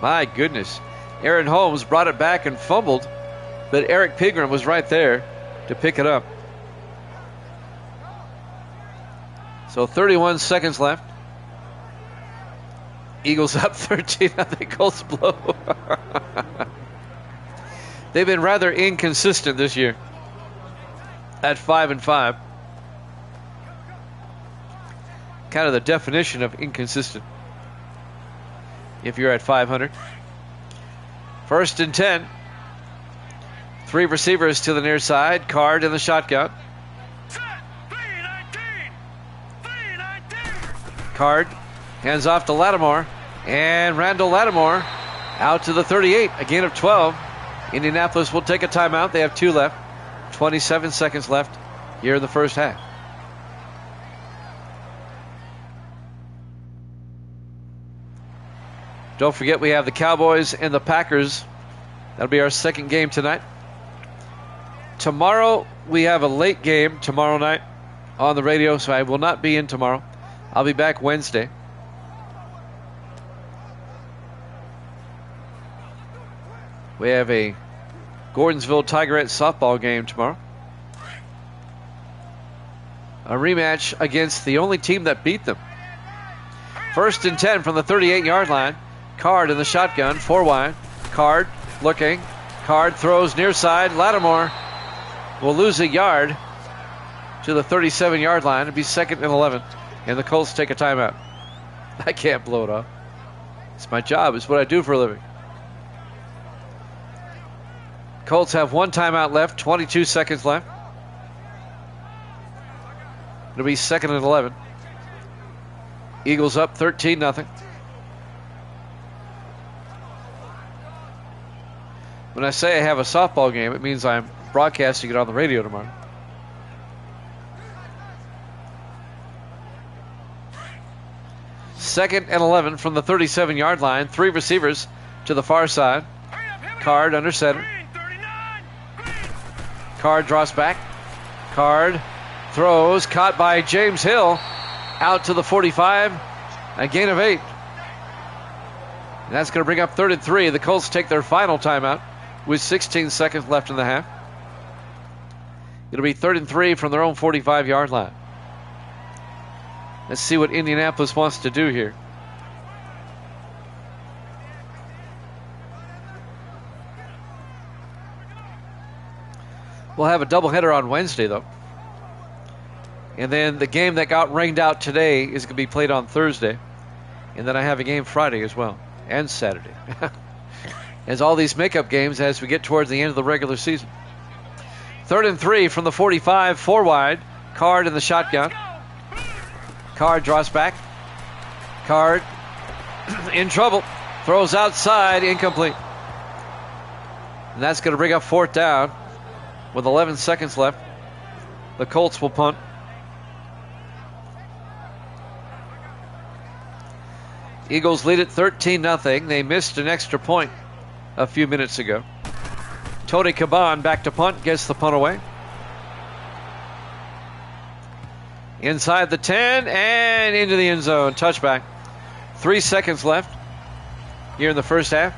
Speaker 1: My goodness. Aaron Holmes brought it back and fumbled. But Eric Pegram was right there to pick it up. So 31 seconds left. Eagles up 13. I think Colts blow. They've been rather inconsistent this year at 5-5. Kind of the definition of inconsistent if you're at 500. 1st and 10. 3 receivers to the near side. Card in the shotgun. Card hands off to Lattimore. And Randall Lattimore out to the 38. A gain of 12. Indianapolis will take a timeout. They have 2 left. 27 seconds left here in the first half. Don't forget we have the Cowboys and the Packers. That'll be our second game tonight. Tomorrow we have a late game tomorrow night on the radio, so I will not be in tomorrow. I'll be back Wednesday. We have a Gordonsville Tigerette softball game tomorrow. A rematch against the only team that beat them. 1st and 10 from the 38-yard line. Card in the shotgun, 4 wide. Card looking. Card throws near side. Lattimore will lose a yard to the 37-yard line. It'll be 2nd and 11. And the Colts take a timeout. I can't blow it off. It's my job. It's what I do for a living. Colts have 1 timeout left. 22 seconds left. It'll be 2nd and 11. Eagles up 13-0. When I say I have a softball game, it means I'm broadcasting it on the radio tomorrow. Second and 11 from the 37-yard line. 3 receivers to the far side. Card under center. Card draws back. Card throws. Caught by James Hill. Out to the 45. A gain of 8. And that's going to bring up 3rd and 3. The Colts take their final timeout with 16 seconds left in the half. It'll be 3rd and 3 from their own 45-yard line. Let's see what Indianapolis wants to do here. We'll have a doubleheader on Wednesday, though. And then the game that got rained out today is going to be played on Thursday. And then I have a game Friday as well. And Saturday. As all these makeup games as we get towards the end of the regular season. 3rd and 3 from the 45, 4 wide. Card in the shotgun. Card draws back. Card in trouble. Throws outside, incomplete. And that's going to bring up fourth down with 11 seconds left. The Colts will punt. Eagles lead it 13-0. They missed an extra point a few minutes ago. Tony Caban back to punt, gets the punt away. Inside the 10 and into the end zone. Touchback. 3 seconds left here in the first half.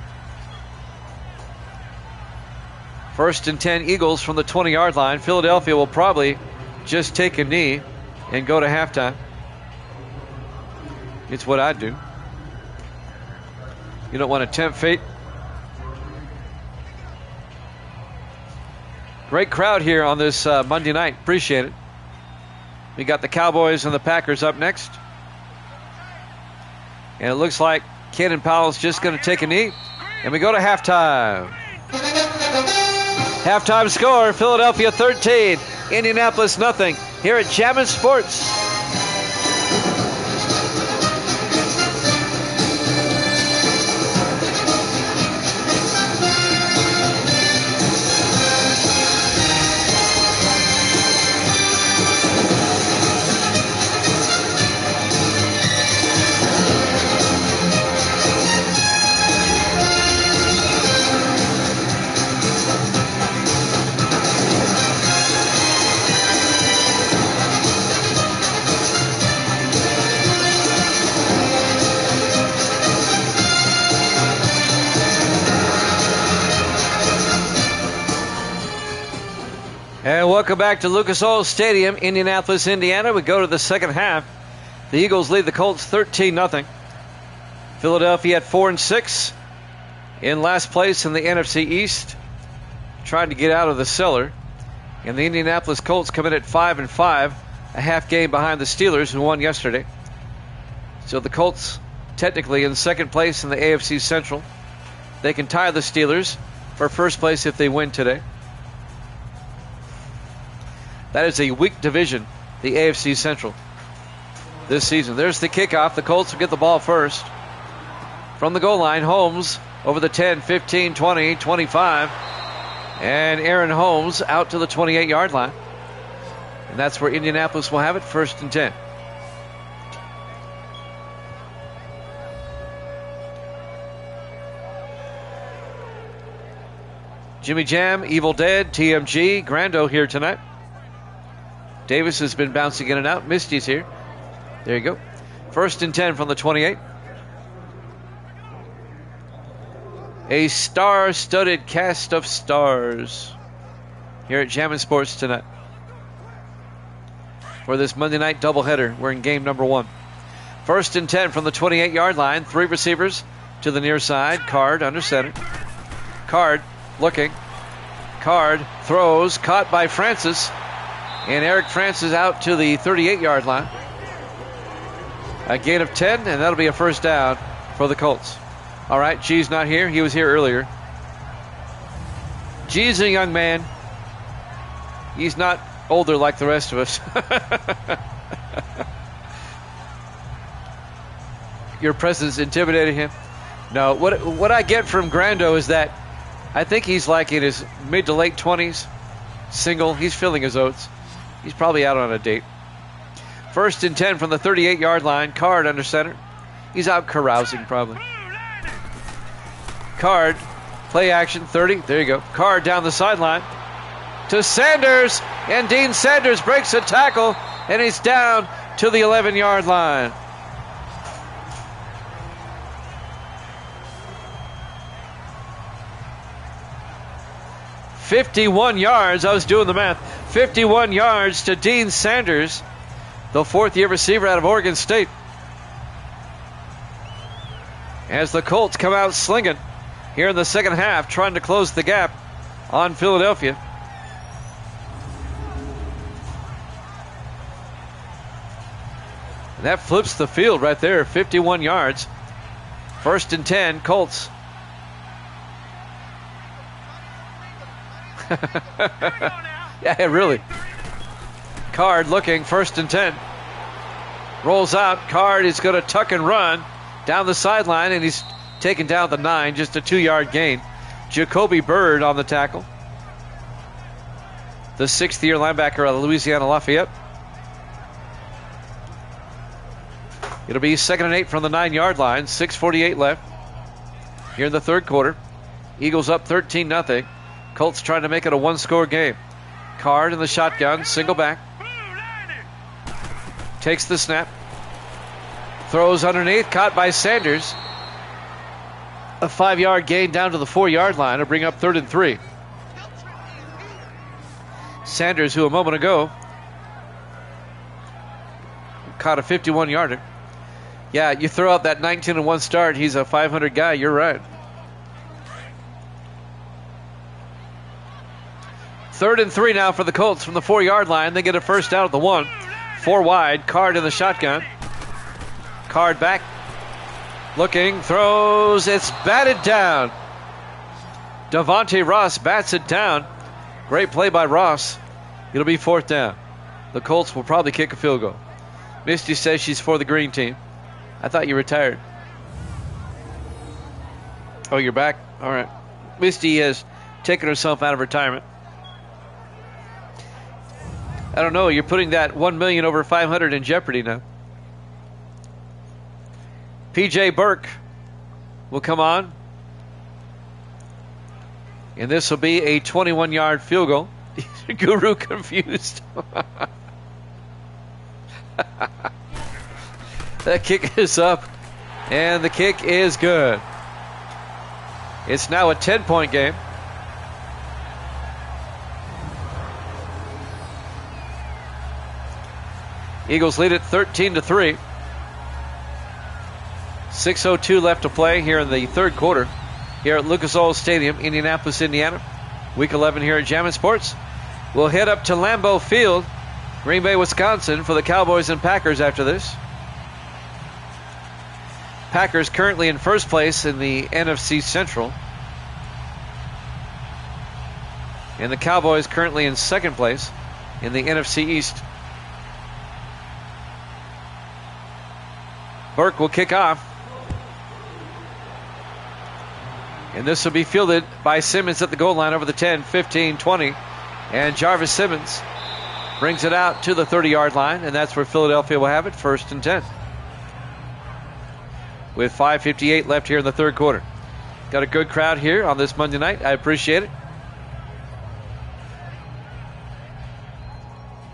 Speaker 1: 1st and 10 Eagles from the 20-yard line. Philadelphia will probably just take a knee and go to halftime. It's what I'd do. You don't want to tempt fate. Great crowd here on this Monday night. Appreciate it. We got the Cowboys and the Packers up next. And it looks like Cannon Powell's just going to take a knee. And we go to halftime. Halftime score, Philadelphia 13, Indianapolis nothing. Here at Jammin' Sports. And welcome back to Lucas Oil Stadium, Indianapolis, Indiana. We go to the second half. The Eagles lead the Colts 13-0. Philadelphia at 4-6 in last place in the NFC East, trying to get out of the cellar. And the Indianapolis Colts come in at 5-5, a half game behind the Steelers, who won yesterday. So the Colts technically in second place in the AFC Central. They can tie the Steelers for first place if they win today. That is a weak division, the AFC Central, this season. There's the kickoff. The Colts will get the ball first. From the goal line, Holmes over the 10, 15, 20, 25. And Aaron Holmes out to the 28-yard line. And that's where Indianapolis will have it, 1st and 10. Jimmy Jam, Evil Dead, TMG, Grando here tonight. Davis has been bouncing in and out. Misty's here. There you go. 1st and 10 from the 28. A star-studded cast of stars here at Jammin' Sports tonight. For this Monday night doubleheader, we're in game number 1. 1st and 10 from the 28-yard line. 3 receivers to the near side. Card under center. Card looking. Card throws. Caught by Francis. And Eric Francis out to the 38-yard line. A gain of 10, and that'll be a first down for the Colts. All right, G's not here. He was here earlier. G's a young man. He's not older like the rest of us. Your presence intimidated him? No, what I get from Grando is that I think he's like in his mid to late 20s. Single. He's filling his oats. He's probably out on a date. 1st and 10 from the 38-yard line. Card under center. He's out carousing probably. Card. Play action. 30. There you go. Card down the sideline to Sanders. And Dean Sanders breaks a tackle. And he's down to the 11-yard line. "51 yards. I was doing the math. 51 yards to Dean Sanders, the 4th-year receiver out of Oregon State. As the Colts come out slinging here in the second half, trying to close the gap on Philadelphia. And that flips the field right there, 51 yards. 1st and 10, Colts. Yeah, really. Card looking, 1st and 10. Rolls out. Card is going to tuck and run down the sideline, and he's taken down the 9, just a 2-yard gain. Jacoby Bird on the tackle, the 6th-year linebacker out of Louisiana Lafayette. It'll be 2nd and 8 from the 9-yard line. 6:48 left here in the third quarter. Eagles up 13-0. Colts trying to make it a one-score game. Card in the shotgun, single back. Takes the snap. Throws underneath, caught by Sanders. A 5-yard gain down to the 4-yard line to bring up 3rd and 3. Sanders, who a moment ago caught a 51-yarder. Yeah, you throw out that 19-1 start, he's a 500 guy, you're right. 3rd and 3 now for the Colts from the 4-yard line. They get a first down at the 1. 4 wide, Card in the shotgun. Card back. Looking, throws, it's batted down. Devontae Ross bats it down. Great play by Ross. It'll be 4th down. The Colts will probably kick a field goal. Misty says she's for the green team. I thought you retired. Oh, you're back? All right. Misty has taken herself out of retirement. I don't know. You're putting that $1 million over 500 in jeopardy now. P.J. Burke will come on. And this will be a 21-yard field goal. Guru confused. The kick is up. And the kick is good. It's now a 10-point game. Eagles lead it 13-3. 6:02 left to play here in the third quarter here at Lucas Oil Stadium, Indianapolis, Indiana. Week 11 here at Jammin' Sports. We'll head up to Lambeau Field, Green Bay, Wisconsin, for the Cowboys and Packers after this. Packers currently in first place in the NFC Central. And the Cowboys currently in second place in the NFC East. Burke will kick off. And this will be fielded by Simmons at the goal line over the 10, 15, 20. And Jarvis Simmons brings it out to the 30-yard line, and that's where Philadelphia will have it, 1st and 10. With 5:58 left here in the third quarter. Got a good crowd here on this Monday night. I appreciate it.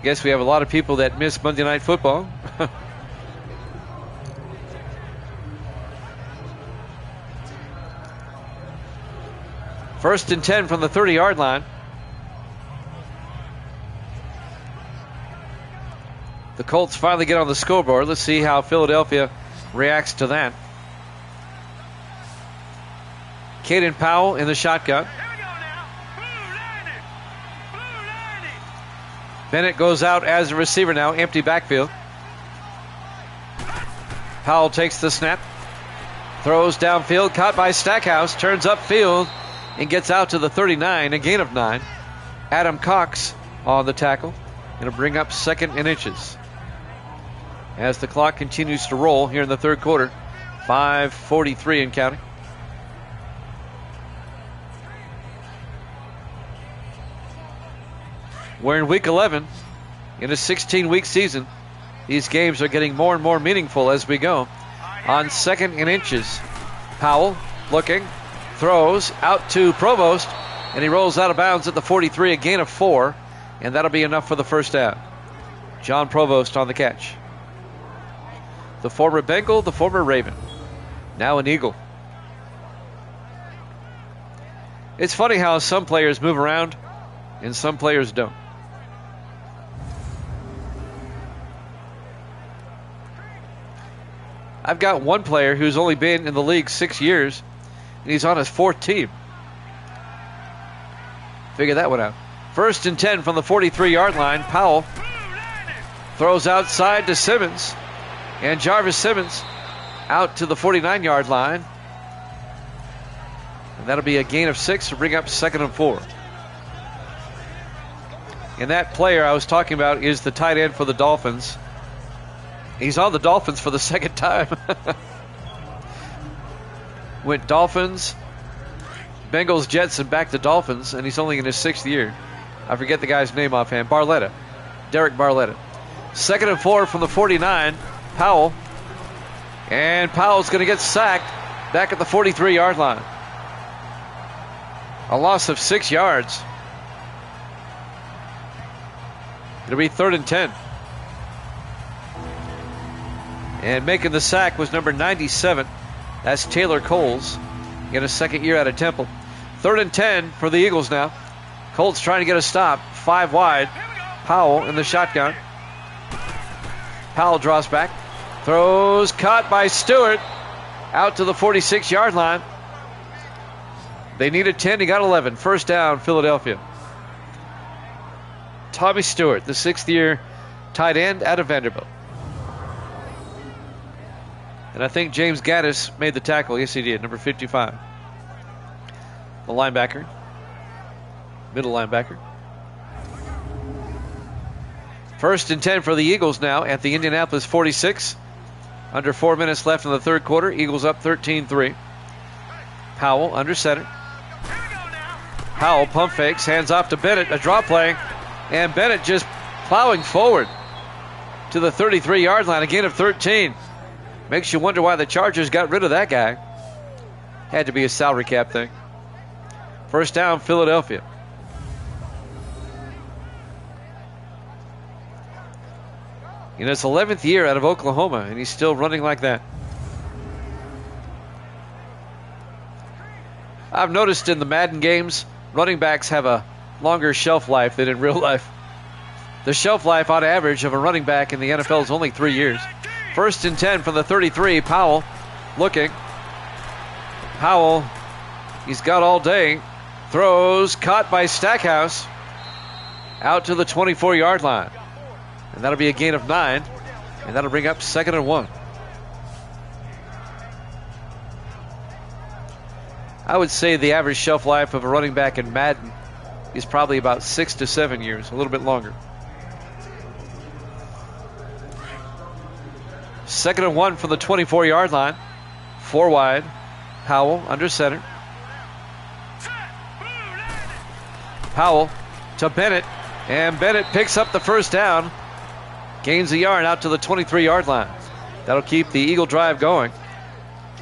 Speaker 1: Guess we have a lot of people that miss Monday Night Football. First and 10 from the 30-yard line. The Colts finally get on the scoreboard. Let's see how Philadelphia reacts to that. Caden Powell in the shotgun. Bennett goes out as a receiver now, empty backfield. Powell takes the snap. Throws downfield, caught by Stackhouse, turns upfield and gets out to the 39, a gain of 9. Adam Cox on the tackle. Going to bring up 2nd and inches. As the clock continues to roll here in the third quarter. 5:43 and counting. We're in week 11 in a 16-week season. These games are getting more and more meaningful as we go. On 2nd and inches, Powell looking, throws out to Provost, and he rolls out of bounds at the 43, a gain of 4, and that'll be enough for the first down. John Provost on the catch. The former Bengal, the former Raven, now an Eagle. It's funny how some players move around and some players don't. I've got one player who's only been in the league 6 years, and he's on his 4th team. Figure that one out. 1st and 10 from the 43-yard line. Powell throws outside to Simmons, and Jarvis Simmons out to the 49-yard line. And that'll be a gain of 6 to bring up 2nd and 4. And that player I was talking about is the tight end for the Dolphins. He's on the Dolphins for the second time. Went Dolphins, Bengals, Jets, and back to Dolphins, and he's only in his 6th year. I forget the guy's name offhand. Barletta. Derek Barletta. 2nd and 4 from the 49. Powell. And Powell's going to get sacked back at the 43-yard line. A loss of 6 yards. It'll be 3rd and 10. And making the sack was number 97. That's Taylor Coles in his 2nd year out of Temple. 3rd and 10 for the Eagles now. Colts trying to get a stop. 5 wide. Powell in the shotgun. Powell draws back. Throws, caught by Stewart. Out to the 46-yard line. They needed 10. He got 11. 1st down, Philadelphia. Tommy Stewart, the 6th year tight end out of Vanderbilt. And I think James Gaddis made the tackle. Yes, he did. Number 55. The linebacker. Middle linebacker. 1st and 10 for the Eagles now at the Indianapolis 46. Under 4 minutes left in the 3rd quarter. Eagles up 13-3. Powell under center. Powell pump fakes. Hands off to Bennett. A draw play. And Bennett just plowing forward to the 33-yard line. A gain of 13. Makes you wonder why the Chargers got rid of that guy. Had to be a salary cap thing. 1st down, Philadelphia. In his 11th year out of Oklahoma, and he's still running like that. I've noticed in the Madden games, running backs have a longer shelf life than in real life. The shelf life on average of a running back in the NFL is only 3 years. 1st and 10 from the 33. Powell looking. Powell, he's got all day. Throws, caught by Stackhouse. Out to the 24-yard line. And that'll be a gain of 9. And that'll bring up 2nd and 1. I would say the average shelf life of a running back in Madden is probably about 6 to 7 years, a little bit longer. 2nd and 1 from the 24-yard line. 4 wide. Powell under center. Powell to Bennett. And Bennett picks up the 1st down. Gains a yard out to the 23-yard line. That'll keep the Eagle drive going.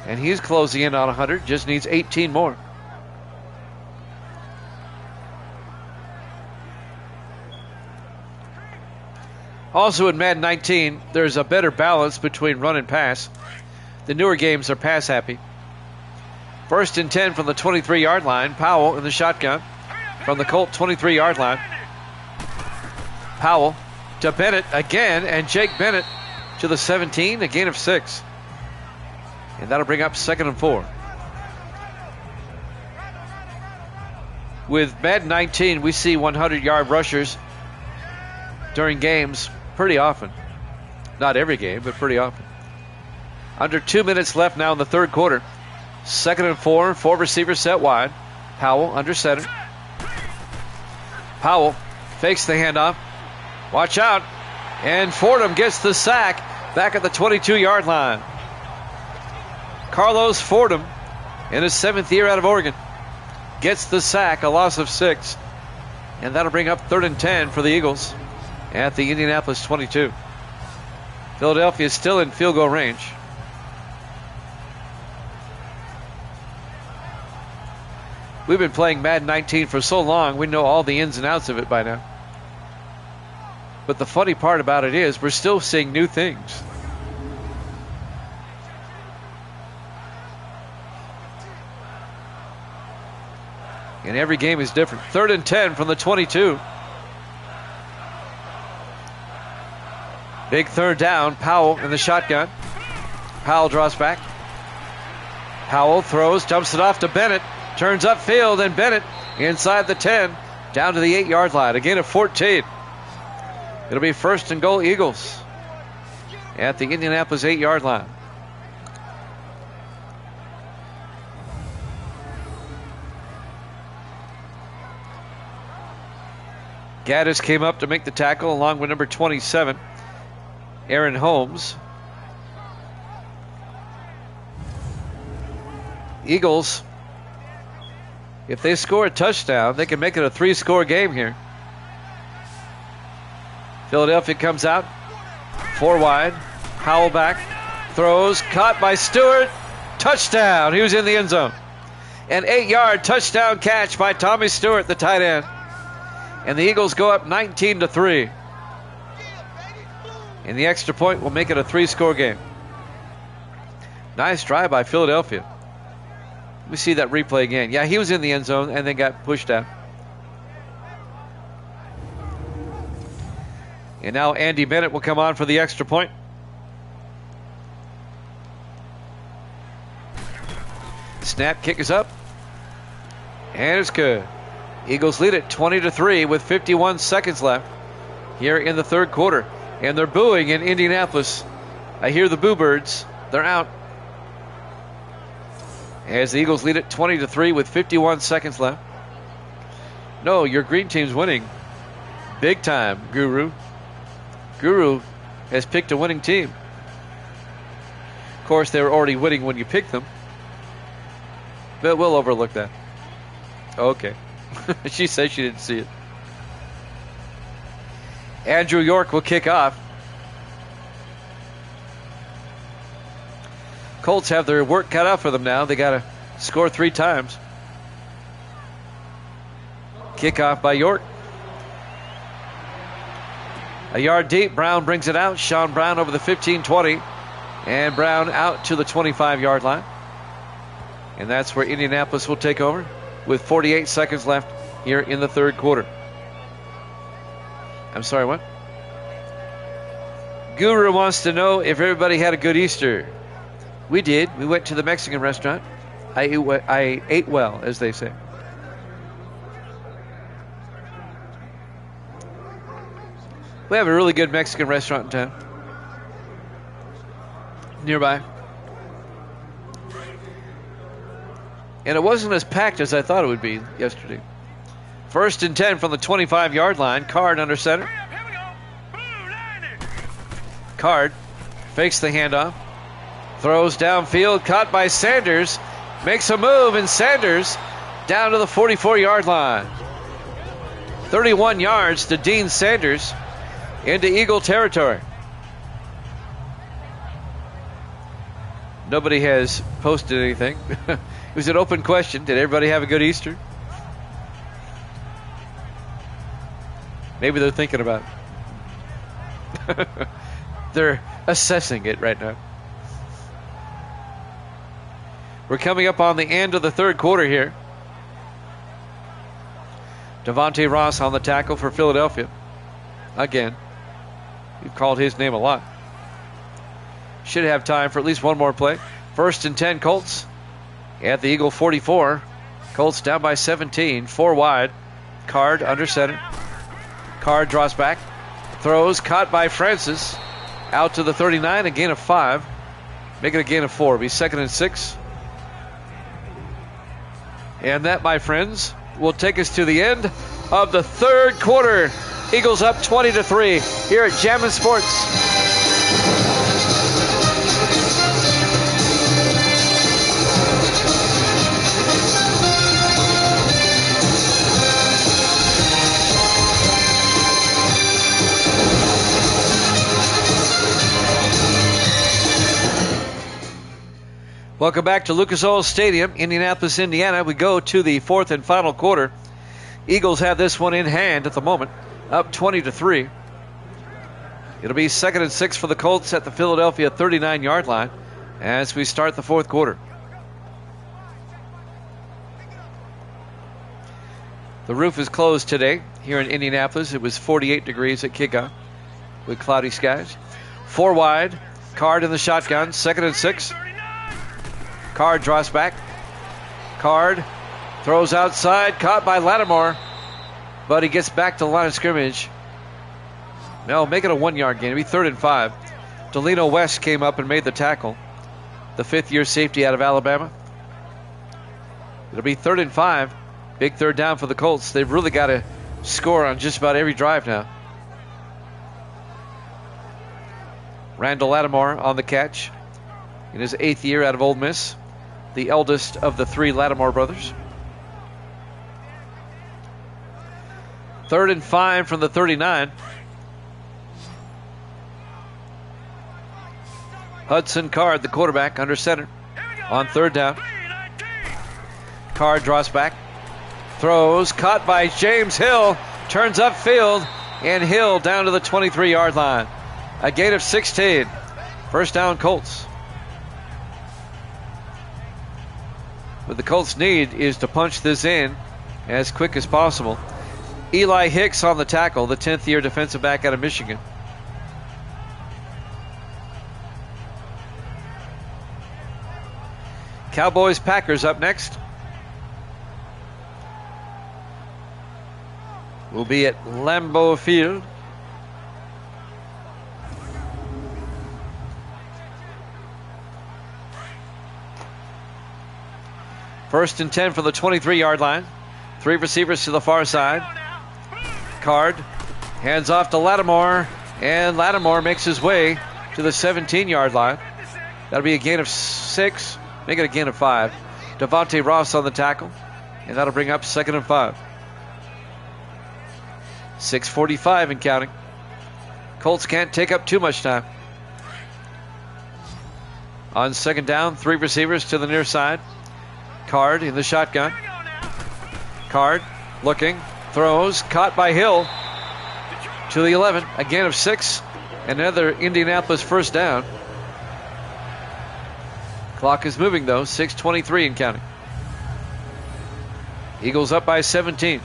Speaker 1: And he's closing in on 100. Just needs 18 more. Also in Madden 19, there's a better balance between run and pass. The newer games are pass happy. 1st and 10 from the 23-yard line. Powell in the shotgun from the Colt 23-yard line. Powell to Bennett again, and Jake Bennett to the 17, a gain of 6. And that'll bring up 2nd and 4. With Madden 19, we see 100-yard rushers during games pretty often. Not every game, but pretty often. Under 2 minutes left now in the 3rd quarter. 2nd and 4, 4 receivers set wide. Powell under center. Powell fakes the handoff. Watch out. And Fordham gets the sack back at the 22-yard line. Carlos Fordham, in his 7th year out of Oregon, gets the sack, a loss of 6. And that'll bring up 3rd and 10 for the Eagles at the Indianapolis 22. Philadelphia is still in field goal range. We've been playing Madden 19 for so long, we know all the ins and outs of it by now. But the funny part about it is we're still seeing new things. And every game is different. 3rd and 10 from the 22. Big 3rd down. Powell in the shotgun. Powell draws back. Powell throws, dumps it off to Bennett. Turns upfield, and Bennett inside the 10, down to the 8-yard line. A gain of 14. It'll be 1st and goal Eagles at the Indianapolis 8-yard line. Gaddis came up to make the tackle along with number 27, Aaron Holmes. Eagles, if they score a touchdown, they can make it a 3-score game here. Philadelphia comes out, 4 wide. Howell back, throws, caught by Stewart. Touchdown. He was in the end zone. An 8-yard touchdown catch by Tommy Stewart, the tight end. And the Eagles go up 19-3. And the extra point will make it a 3-score game. Nice drive by Philadelphia. Let me see that replay again. Yeah, he was in the end zone and then got pushed out. And now Andy Bennett will come on for the extra point. Snap, kick is up. And it's good. Eagles lead it 20-3 with 51 seconds left here in the third quarter. And they're booing in Indianapolis. I hear the Boo Birds. They're out. As the Eagles lead it 20-3 with 51 seconds left. No, your green team's winning. Big time, Guru. Guru has picked a winning team. Of course, they were already winning when you picked them. But we'll overlook that. Okay. She says she didn't see it. Andrew York will kick off. Colts have their work cut out for them now. They got to score 3 times. Kickoff by York. A yard deep. Brown brings it out. Sean Brown over the 15-20. And Brown out to the 25-yard line. And that's where Indianapolis will take over with 48 seconds left here in the third quarter. I'm sorry, what? Guru wants to know if everybody had a good Easter. We did. We went to the Mexican restaurant. I ate well, as they say. We have a really good Mexican restaurant in town. Nearby. And it wasn't as packed as I thought it would be yesterday. 1st and 10 from the 25-yard line. Card under center. Card fakes the handoff. Throws downfield. Caught by Sanders. Makes a move, and Sanders down to the 44-yard line. 31 yards to Dean Sanders into Eagle territory. Nobody has posted anything. It was an open question. Did everybody have a good Easter? Maybe they're thinking about it. They're assessing it right now. We're coming up on the end of the third quarter here. Devontae Ross on the tackle for Philadelphia. Again, you've called his name a lot. Should have time for at least one more play. 1st and 10 Colts at the Eagle 44. Colts down by 17, 4 wide. Card under center. Card draws back. Throws, caught by Francis. Out to the 39, a gain of 5. Make it a gain of 4. It'll be 2nd and 6. And that, my friends, will take us to the end of the third quarter. Eagles up 20-3 here at Jammin' Sports. Welcome back to Lucas Oil Stadium, Indianapolis, Indiana. We go to the fourth and final quarter. Eagles have this one in hand at the moment, up 20-3. It'll be 2nd and 6 for the Colts at the Philadelphia 39-yard line as we start the fourth quarter. The roof is closed today here in Indianapolis. It was 48 degrees at kickoff with cloudy skies. 4 wide, Card in the shotgun, 2nd and 6. Card draws back. Card throws outside, caught by Lattimore, but he gets back to the line of scrimmage. No, make it a 1-yard gain. It'll be 3rd and 5. Delino West came up and made the tackle. The 5th-year safety out of Alabama. It'll be 3rd and 5. Big third down for the Colts. They've really got to score on just about every drive now. Randall Lattimore on the catch in his 8th year out of Ole Miss, the eldest of the 3 Lattimore brothers. 3rd and 5 from the 39. Hudson Card, the quarterback, under center on 3rd down. Card draws back, throws, caught by James Hill, turns upfield, and Hill down to the 23-yard line. A gain of 16. First down, Colts. What the Colts need is to punch this in as quick as possible. Eli Hicks on the tackle, the 10th-year defensive back out of Michigan. Cowboys-Packers up next. We'll be at Lambeau Field. First and 10 from the 23-yard line. 3 receivers to the far side. Card hands off to Lattimore, and Lattimore makes his way to the 17-yard line. That'll be a gain of 6, make it a gain of 5. Devontae Ross on the tackle, and that'll bring up 2nd and 5. 6:45 and counting. Colts can't take up too much time. On 2nd down, 3 receivers to the near side. Card in the shotgun. Card looking, throws, caught by Hill to the 11. A gain of 6. Another Indianapolis first down. Clock is moving though. 6:23 and counting. Eagles up by 17.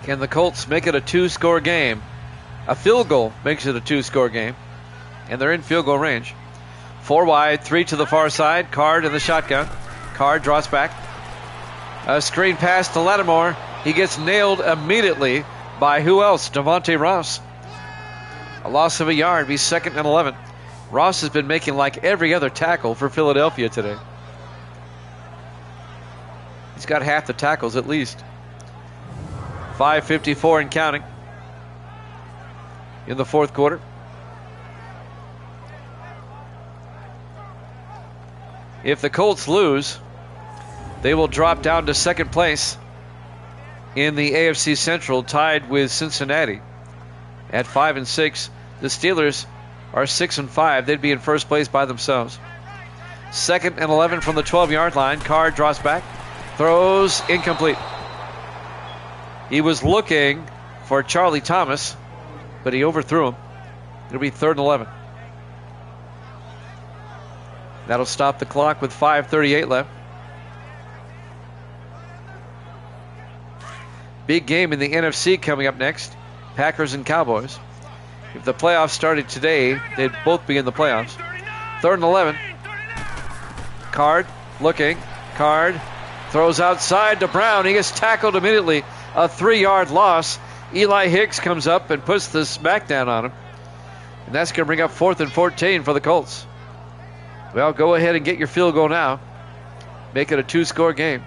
Speaker 1: Can the Colts make it a 2-score game? A field goal makes it a 2-score game, and they're in field goal range. 4 wide, 3 to the far side. Card in the shotgun. Card draws back. A screen pass to Lattimore. He gets nailed immediately by who else? Devontae Ross. A loss of a yard. Be 2nd and 11. Ross has been making like every other tackle for Philadelphia today. He's got half the tackles at least. 5:54 and counting in the 4th quarter. If the Colts lose, they will drop down to 2nd place in the AFC Central, tied with Cincinnati at 5-6. The Steelers are 6-5. They'd be in first place by themselves. 2nd and 11 from the 12-yard line. Card draws back, throws, incomplete. He was looking for Charlie Thomas, but he overthrew him. It'll be 3rd and 11. That'll stop the clock with 5:38 left. Big game in the NFC coming up next. Packers and Cowboys. If the playoffs started today, they'd both be in the playoffs. 3rd and 11. Card looking. Card throws outside to Brown. He gets tackled immediately. A 3-yard loss. Eli Hicks comes up and puts the smackdown on him. And that's going to bring up 4th and 14 for the Colts. Well, go ahead and get your field goal now. Make it a 2-score game.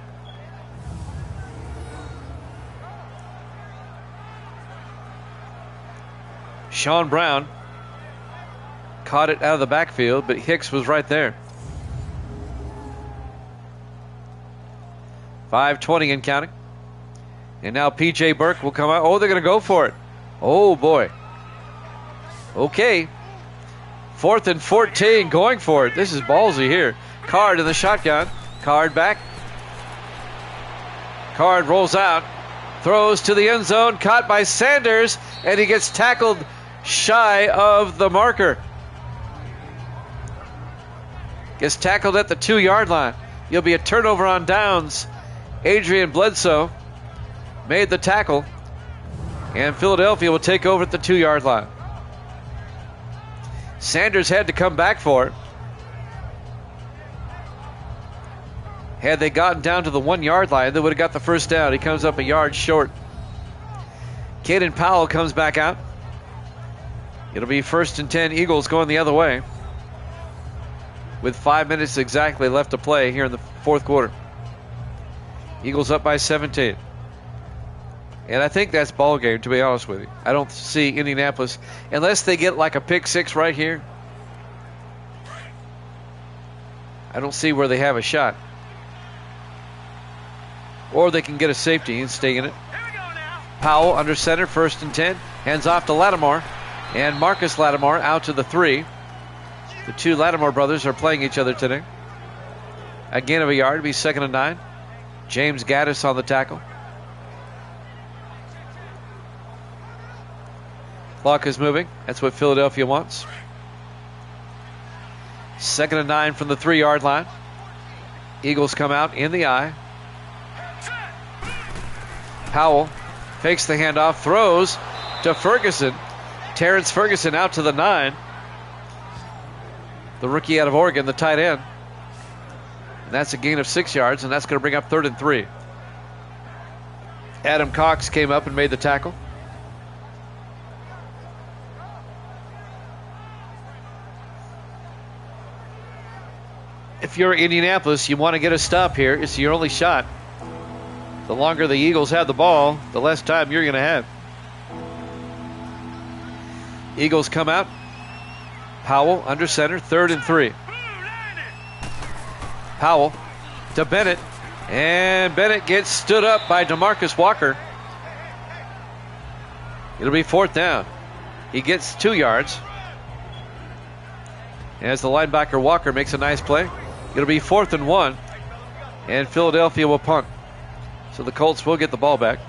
Speaker 1: Sean Brown caught it out of the backfield, but Hicks was right there. 5:20 and counting. And now P.J. Burke will come out. Oh, they're going to go for it. Oh, boy. Okay. 4th and 14, going for it. This is ballsy here. Card in the shotgun. Card back. Card rolls out. Throws to the end zone. Caught by Sanders. And he gets tackled shy of the marker. Gets tackled at the 2-yard line. You'll be a turnover on downs. Adrian Bledsoe made the tackle, and Philadelphia will take over at the 2-yard line. Sanders had to come back for it. Had they gotten down to the 1-yard line, they would have got the first down. He comes up a yard short. Caden Powell comes back out. It'll be 1st and 10, Eagles going the other way, with 5 minutes exactly left to play here in the fourth quarter. Eagles up by 17. And I think that's ball game, to be honest with you. I don't see Indianapolis, unless they get like a pick six right here, I don't see where they have a shot. Or they can get a safety and stay in it. Powell under center, 1st and 10. Hands off to Lattimore. And Marcus Lattimore out to the 3. The two Lattimore brothers are playing each other today. A gain of a yard, be 2nd and 9. James Gaddis on the tackle. Clock is moving. That's what Philadelphia wants. 2nd and 9 from the 3-yard line. Eagles come out in the eye. Powell fakes the handoff, throws to Ferguson. Terrence Ferguson out to the 9. The rookie out of Oregon, the tight end. And that's a gain of 6 yards, and that's going to bring up 3rd and 3. Adam Cox came up and made the tackle. If you're Indianapolis, you want to get a stop here. It's your only shot. The longer the Eagles have the ball, the less time you're going to have. Eagles come out. Powell under center, 3rd and 3. Powell to Bennett. And Bennett gets stood up by DeMarcus Walker. It'll be 4th down. He gets 2 yards. As the linebacker Walker makes a nice play. It'll be 4th and 1. And Philadelphia will punt. So the Colts will get the ball back.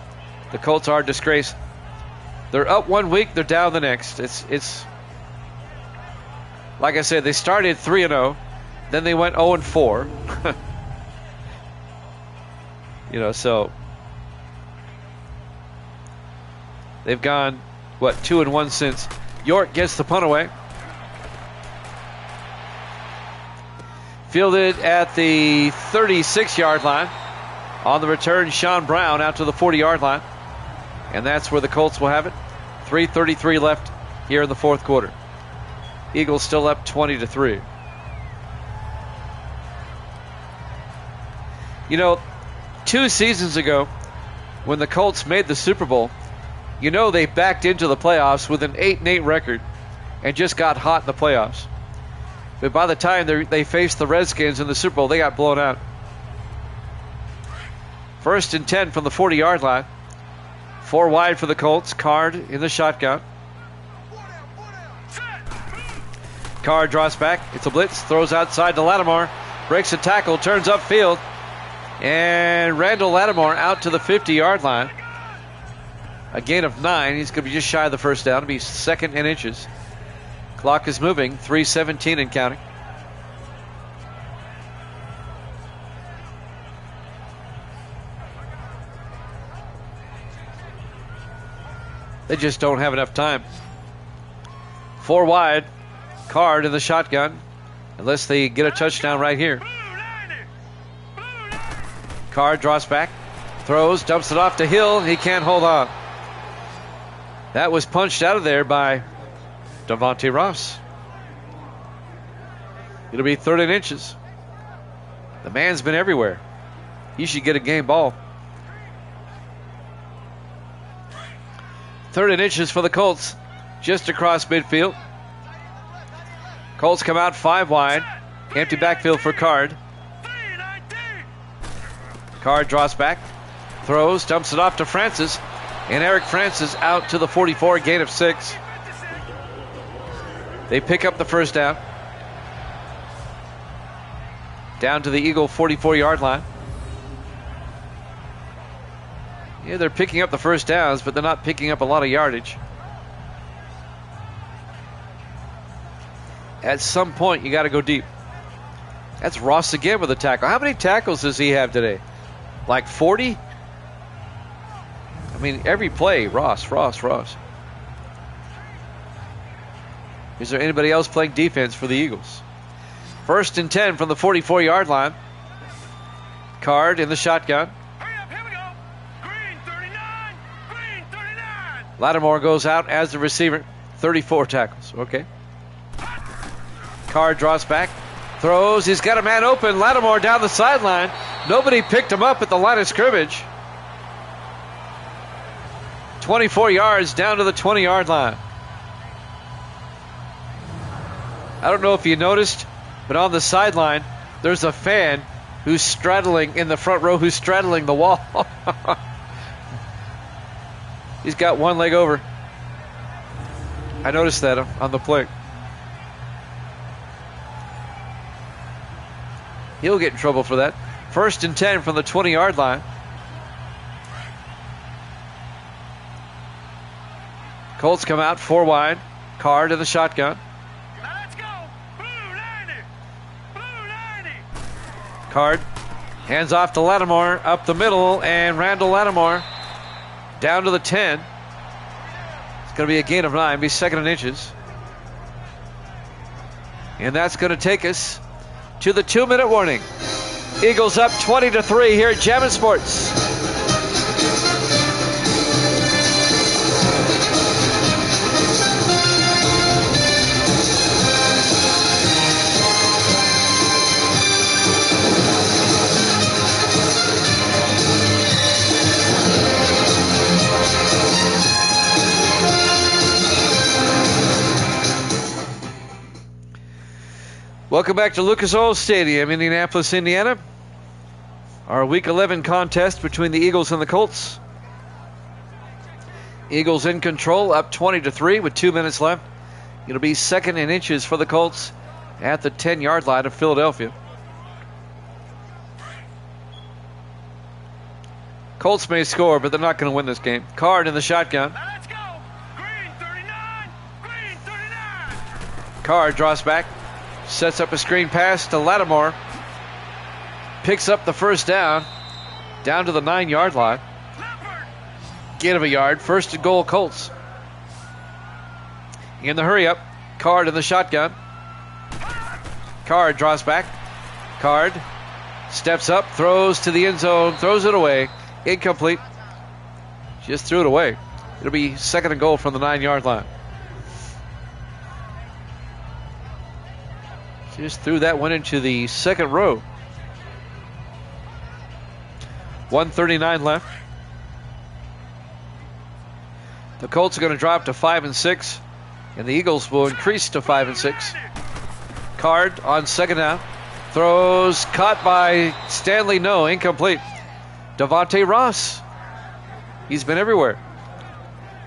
Speaker 1: The Colts are a disgrace. They're up 1 week, they're down the next. It's like I said, they started 3-0, then they went 0-4. So they've gone 2-1 since. York gets the punt away. Fielded at the 36-yard line. On the return, Sean Brown out to the 40-yard line. And that's where the Colts will have it. 3:33 left here in the fourth quarter. Eagles still up 20-3. 2 seasons ago, when the Colts made the Super Bowl, they backed into the playoffs with an 8-8 record and just got hot in the playoffs. But by the time they faced the Redskins in the Super Bowl, they got blown out. 1st and 10 from the 40-yard line. 4 wide for the Colts. Card in the shotgun. Card draws back. It's a blitz. Throws outside to Lattimore. Breaks a tackle. Turns upfield. And Randall Lattimore out to the 50-yard line. A gain of 9. He's going to be just shy of the first down. It'll be 2nd and inches. Clock is moving. 3:17 and counting. They just don't have enough time. 4 wide. Card in the shotgun. Unless they get a touchdown right here. Card draws back. Throws. Dumps it off to Hill. He can't hold on. That was punched out of there by Devontae Ross. It'll be 3rd and inches. The man's been everywhere. He should get a game ball. 3rd and inches for the Colts, just across midfield. Colts come out 5 wide. Empty backfield for Card. Card draws back, throws, dumps it off to Francis. And Eric Francis out to the 44, gain of 6. They pick up the first down. Down to the Eagle 44-yard line. Yeah, they're picking up the first downs, but they're not picking up a lot of yardage. At some point, you got to go deep. That's Ross again with a tackle. How many tackles does he have today? Like 40? I mean, every play, Ross. Is there anybody else playing defense for the Eagles? 1st and 10 from the 44-yard line. Card in the shotgun. Lattimore goes out as the receiver. 34 tackles. Okay. Card draws back. Throws. He's got a man open. Lattimore down the sideline. Nobody picked him up at the line of scrimmage. 24 yards down to the 20-yard line. I don't know if you noticed, but on the sideline, there's a fan who's straddling in the front row, who's straddling the wall. He's got one leg over. I noticed that on the play. He'll get in trouble for that. 1st and 10 from the 20-yard line. Colts come out 4 wide. Card in the shotgun.
Speaker 2: Let's go. Blue 90. Blue 90.
Speaker 1: Card hands off to Lattimore up the middle, and Randall Lattimore down to the 10. It's going to be a gain of 9, be 2nd and inches. And that's going to take us to the 2-minute warning. Eagles up 20-3 here at Jammin' Sports. Welcome back to Lucas Oil Stadium, Indianapolis, Indiana. Our Week 11 contest between the Eagles and the Colts. Eagles in control, up 20-3 with 2 minutes left. It'll be 2nd and inches for the Colts at the 10-yard line of Philadelphia. Colts may score, but they're not going to win this game. Card in the shotgun.
Speaker 2: Let's go. Green 39. Green 39.
Speaker 1: Card draws back. Sets up a screen pass to Lattimore. Picks up the first down to the 9-yard line.
Speaker 2: Leopard.
Speaker 1: Gain of a yard. 1st and goal, Colts. In the hurry up, Card in the shotgun. Card draws back. Card steps up, throws to the end zone, throws it away. Incomplete. Just threw it away. It'll be 2nd and goal from the 9-yard line. Just threw that one into the 2nd row. 1:39 left. The Colts are going to drop to 5-6, and the Eagles will increase to 5-6. Card on 2nd down. Throws caught by Stanley. No, incomplete. Devontae Ross. He's been everywhere.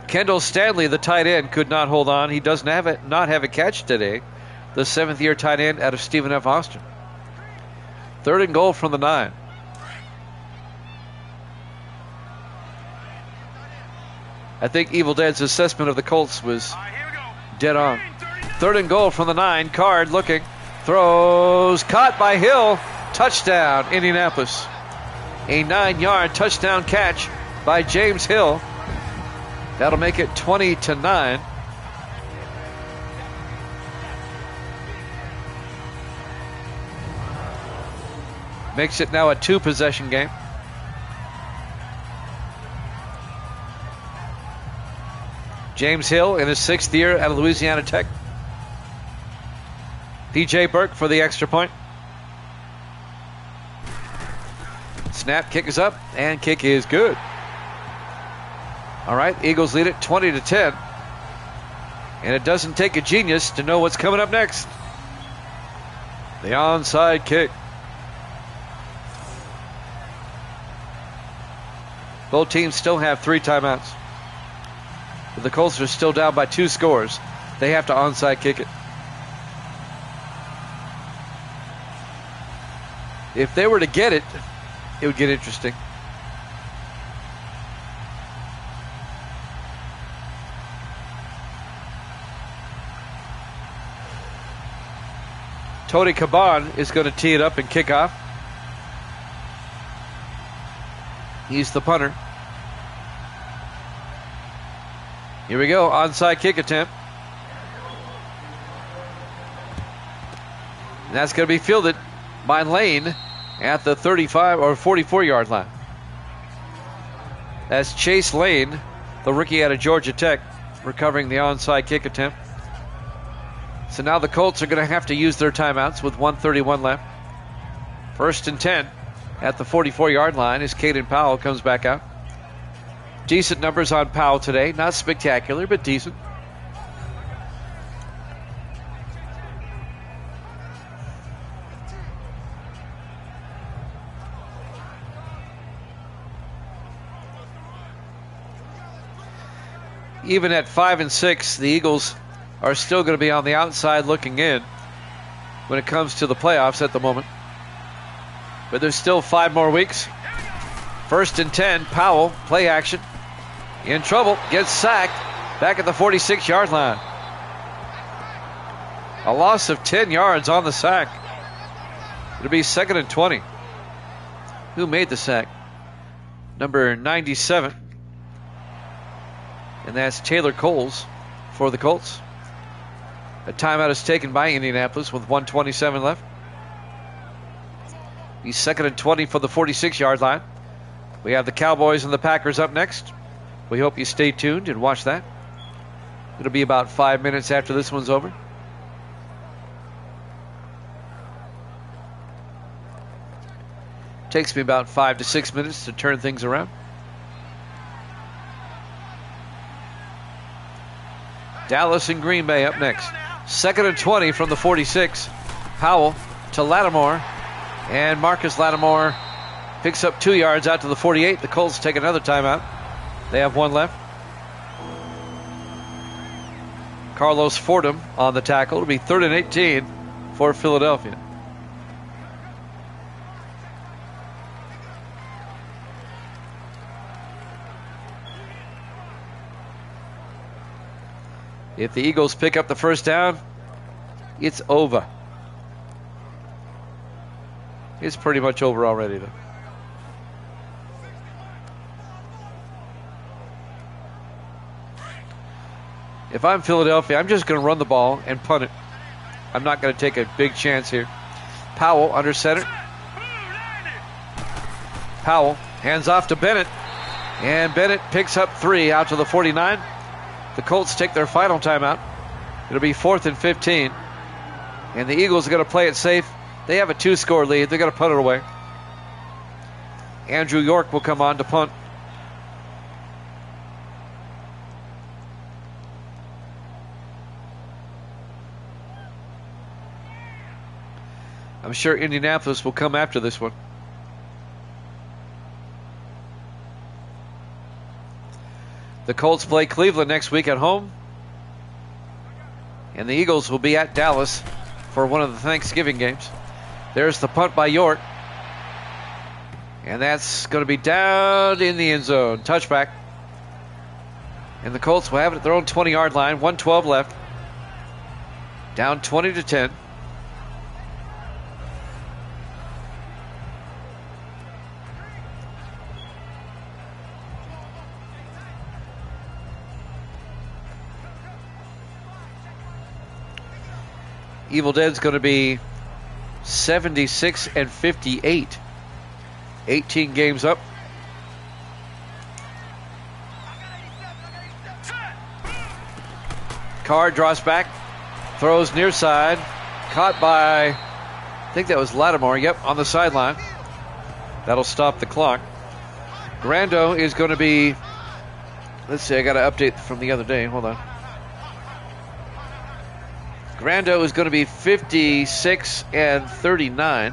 Speaker 1: Kendall Stanley, the tight end, could not hold on. He does not have a catch today. The 7th-year tight end out of Stephen F. Austin. 3rd and goal from the 9. I think Evil Dead's assessment of the Colts was dead on. 3rd and goal from the 9. Card looking. Throws. Caught by Hill. Touchdown, Indianapolis. A 9-yard touchdown catch by James Hill. That'll make it 20-9. Makes it now a 2-possession game. James Hill in his 6th year out of Louisiana Tech. DJ Burke for the extra point. Snap, kick is up, and kick is good. All right, Eagles lead it 20-10. And it doesn't take a genius to know what's coming up next. The onside kick. Both teams still have 3 timeouts. But the Colts are still down by 2 scores. They have to onside kick it. If they were to get it, it would get interesting. Tony Caban is going to tee it up and kick off. He's the punter. Here we go, onside kick attempt. And that's going to be fielded by Lane at the 35 or 44-yard line. That's Chase Lane, the rookie out of Georgia Tech. recovering the onside kick attempt. So now the Colts are going to have to use their timeouts with 1:31 left. 1st and 10 at the 44-yard line as Caden Powell comes back out. Decent numbers on Powell today. Not spectacular, but decent. Even at 5-6, the Eagles are still going to be on the outside looking in when it comes to the playoffs at the moment. But there's still 5 more weeks. 1st and 10, Powell, play action. In trouble, gets sacked, back at the 46-yard line. A loss of 10 yards on the sack. It'll be 2nd and 20. Who made the sack? Number 97. And that's Taylor Coles for the Colts. A timeout is taken by Indianapolis with 1:27 left. He's 2nd and 20 for the 46-yard line. We have the Cowboys and the Packers up next. We hope you stay tuned and watch that. It'll be about 5 minutes after this one's over. Takes me about 5 to 6 minutes to turn things around. Dallas and Green Bay up next. 2nd and 20 from the 46. Powell to Lattimore. And Marcus Lattimore picks up 2 yards out to the 48. The Colts take another timeout. They have 1 left. Carlos Fordham on the tackle. It'll be 3rd and 18 for Philadelphia. If the Eagles pick up the first down, it's over. It's pretty much over already, though. If I'm Philadelphia, I'm just going to run the ball and punt it. I'm not going to take a big chance here. Powell under center. Powell hands off to Bennett. And Bennett picks up 3 out to the 49. The Colts take their final timeout. It'll be 4th and 15. And the Eagles are going to play it safe. They have a 2-score lead. They're going to punt it away. Andrew York will come on to punt. I'm sure Indianapolis will come after this one. The Colts play Cleveland next week at home. And the Eagles will be at Dallas for one of the Thanksgiving games. There's the punt by York. And that's going to be down in the end zone. Touchback. And the Colts will have it at their own 20-yard line. 1:12 left. Down 20-10. Evil Dead's going to be 76 and 58. 18 games up. Card draws back. Throws near side. Caught by, I think that was Lattimore. Yep, on the sideline. That'll stop the clock. Grando is going to be, let's see, I got an update from the other day. Hold on. Grando is going to be 56 and 39.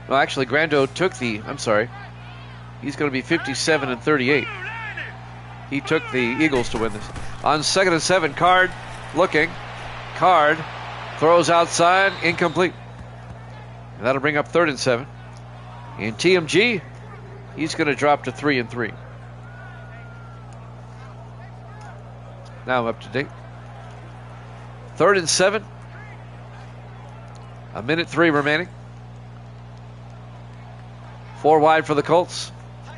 Speaker 1: No, actually, Grando took I'm sorry. He's going to be 57 and 38. He took the Eagles to win this. On 2nd and 7, Card looking. Card throws outside, incomplete. And that'll bring up 3rd and 7. In TMG, he's going to drop to 3 and 3. Now up to date. 3rd and 7. 1:03 remaining. 4 wide for the Colts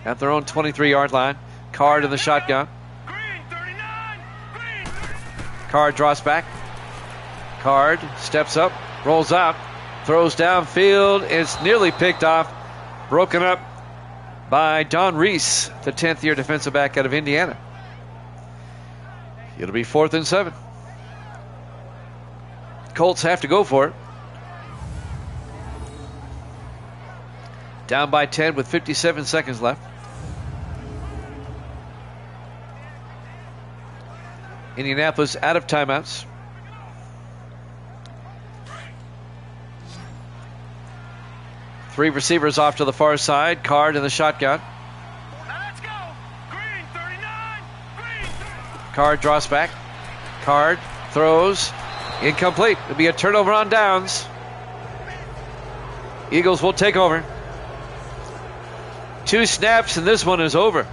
Speaker 1: at their own 23-yard line. Card in the shotgun. Card draws back. Card steps up, rolls out, Throws downfield. It's nearly picked off. Broken up by Don Reese, the 10th-year defensive back out of Indiana. It'll be 4th and 7. Colts have to go for it. Down by 10 with 57 seconds left. Indianapolis out of timeouts. Three receivers off to the far side. Card in the shotgun.
Speaker 2: Now let's go. Green 39. Green.
Speaker 1: Card draws back. Card throws. Incomplete. It'll be a turnover on downs. Eagles will take over. 2 snaps and this one is over.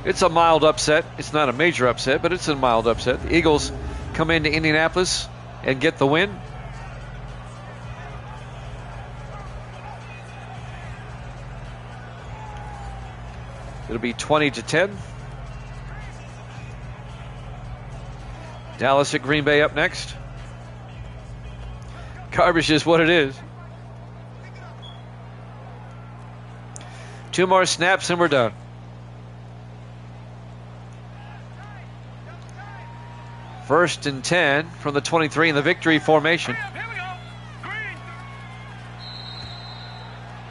Speaker 1: It's a mild upset. It's not a major upset, but it's a mild upset. The Eagles come into Indianapolis and get the win. It'll be 20-10. Dallas at Green Bay up next. Garbage is what it is. 2 more snaps and we're done. First and 10 from the 23 in the victory formation.
Speaker 2: Here we go. Green.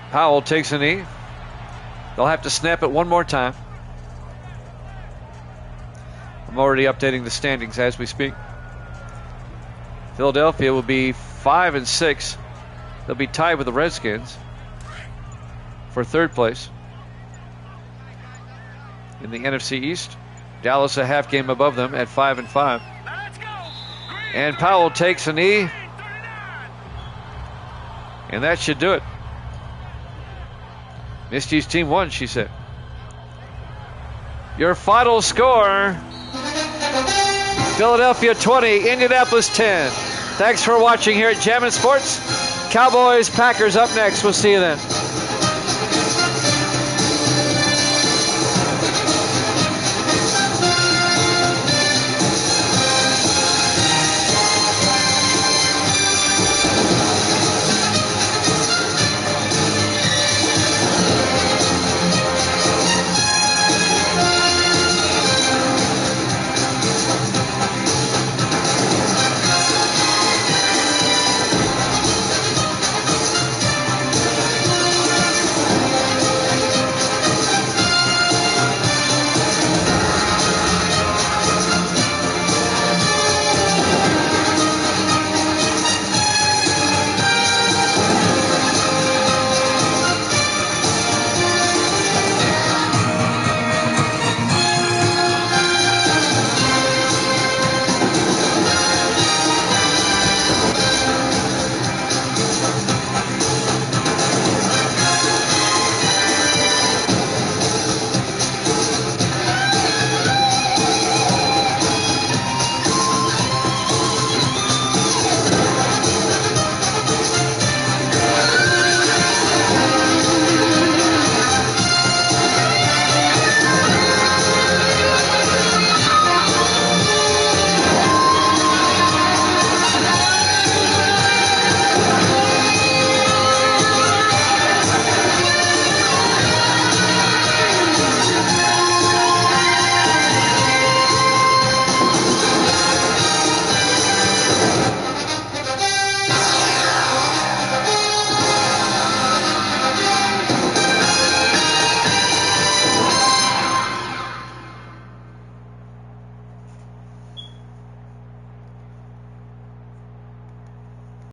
Speaker 1: Powell takes a knee. They'll have to snap it one more time. I'm already updating the standings as we speak. Philadelphia will be 5 and 6. They'll be tied with the Redskins for 3rd place in the NFC East. Dallas a half game above them at 5 and 5.
Speaker 2: Now let's go. Green.
Speaker 1: And Powell takes a knee,
Speaker 2: 39.
Speaker 1: and that should do it. Misty's team won, she said. Your final score: Philadelphia 20, Indianapolis 10. Thanks for watching here at Jammin' Sports. Cowboys, Packers up next. We'll see you then.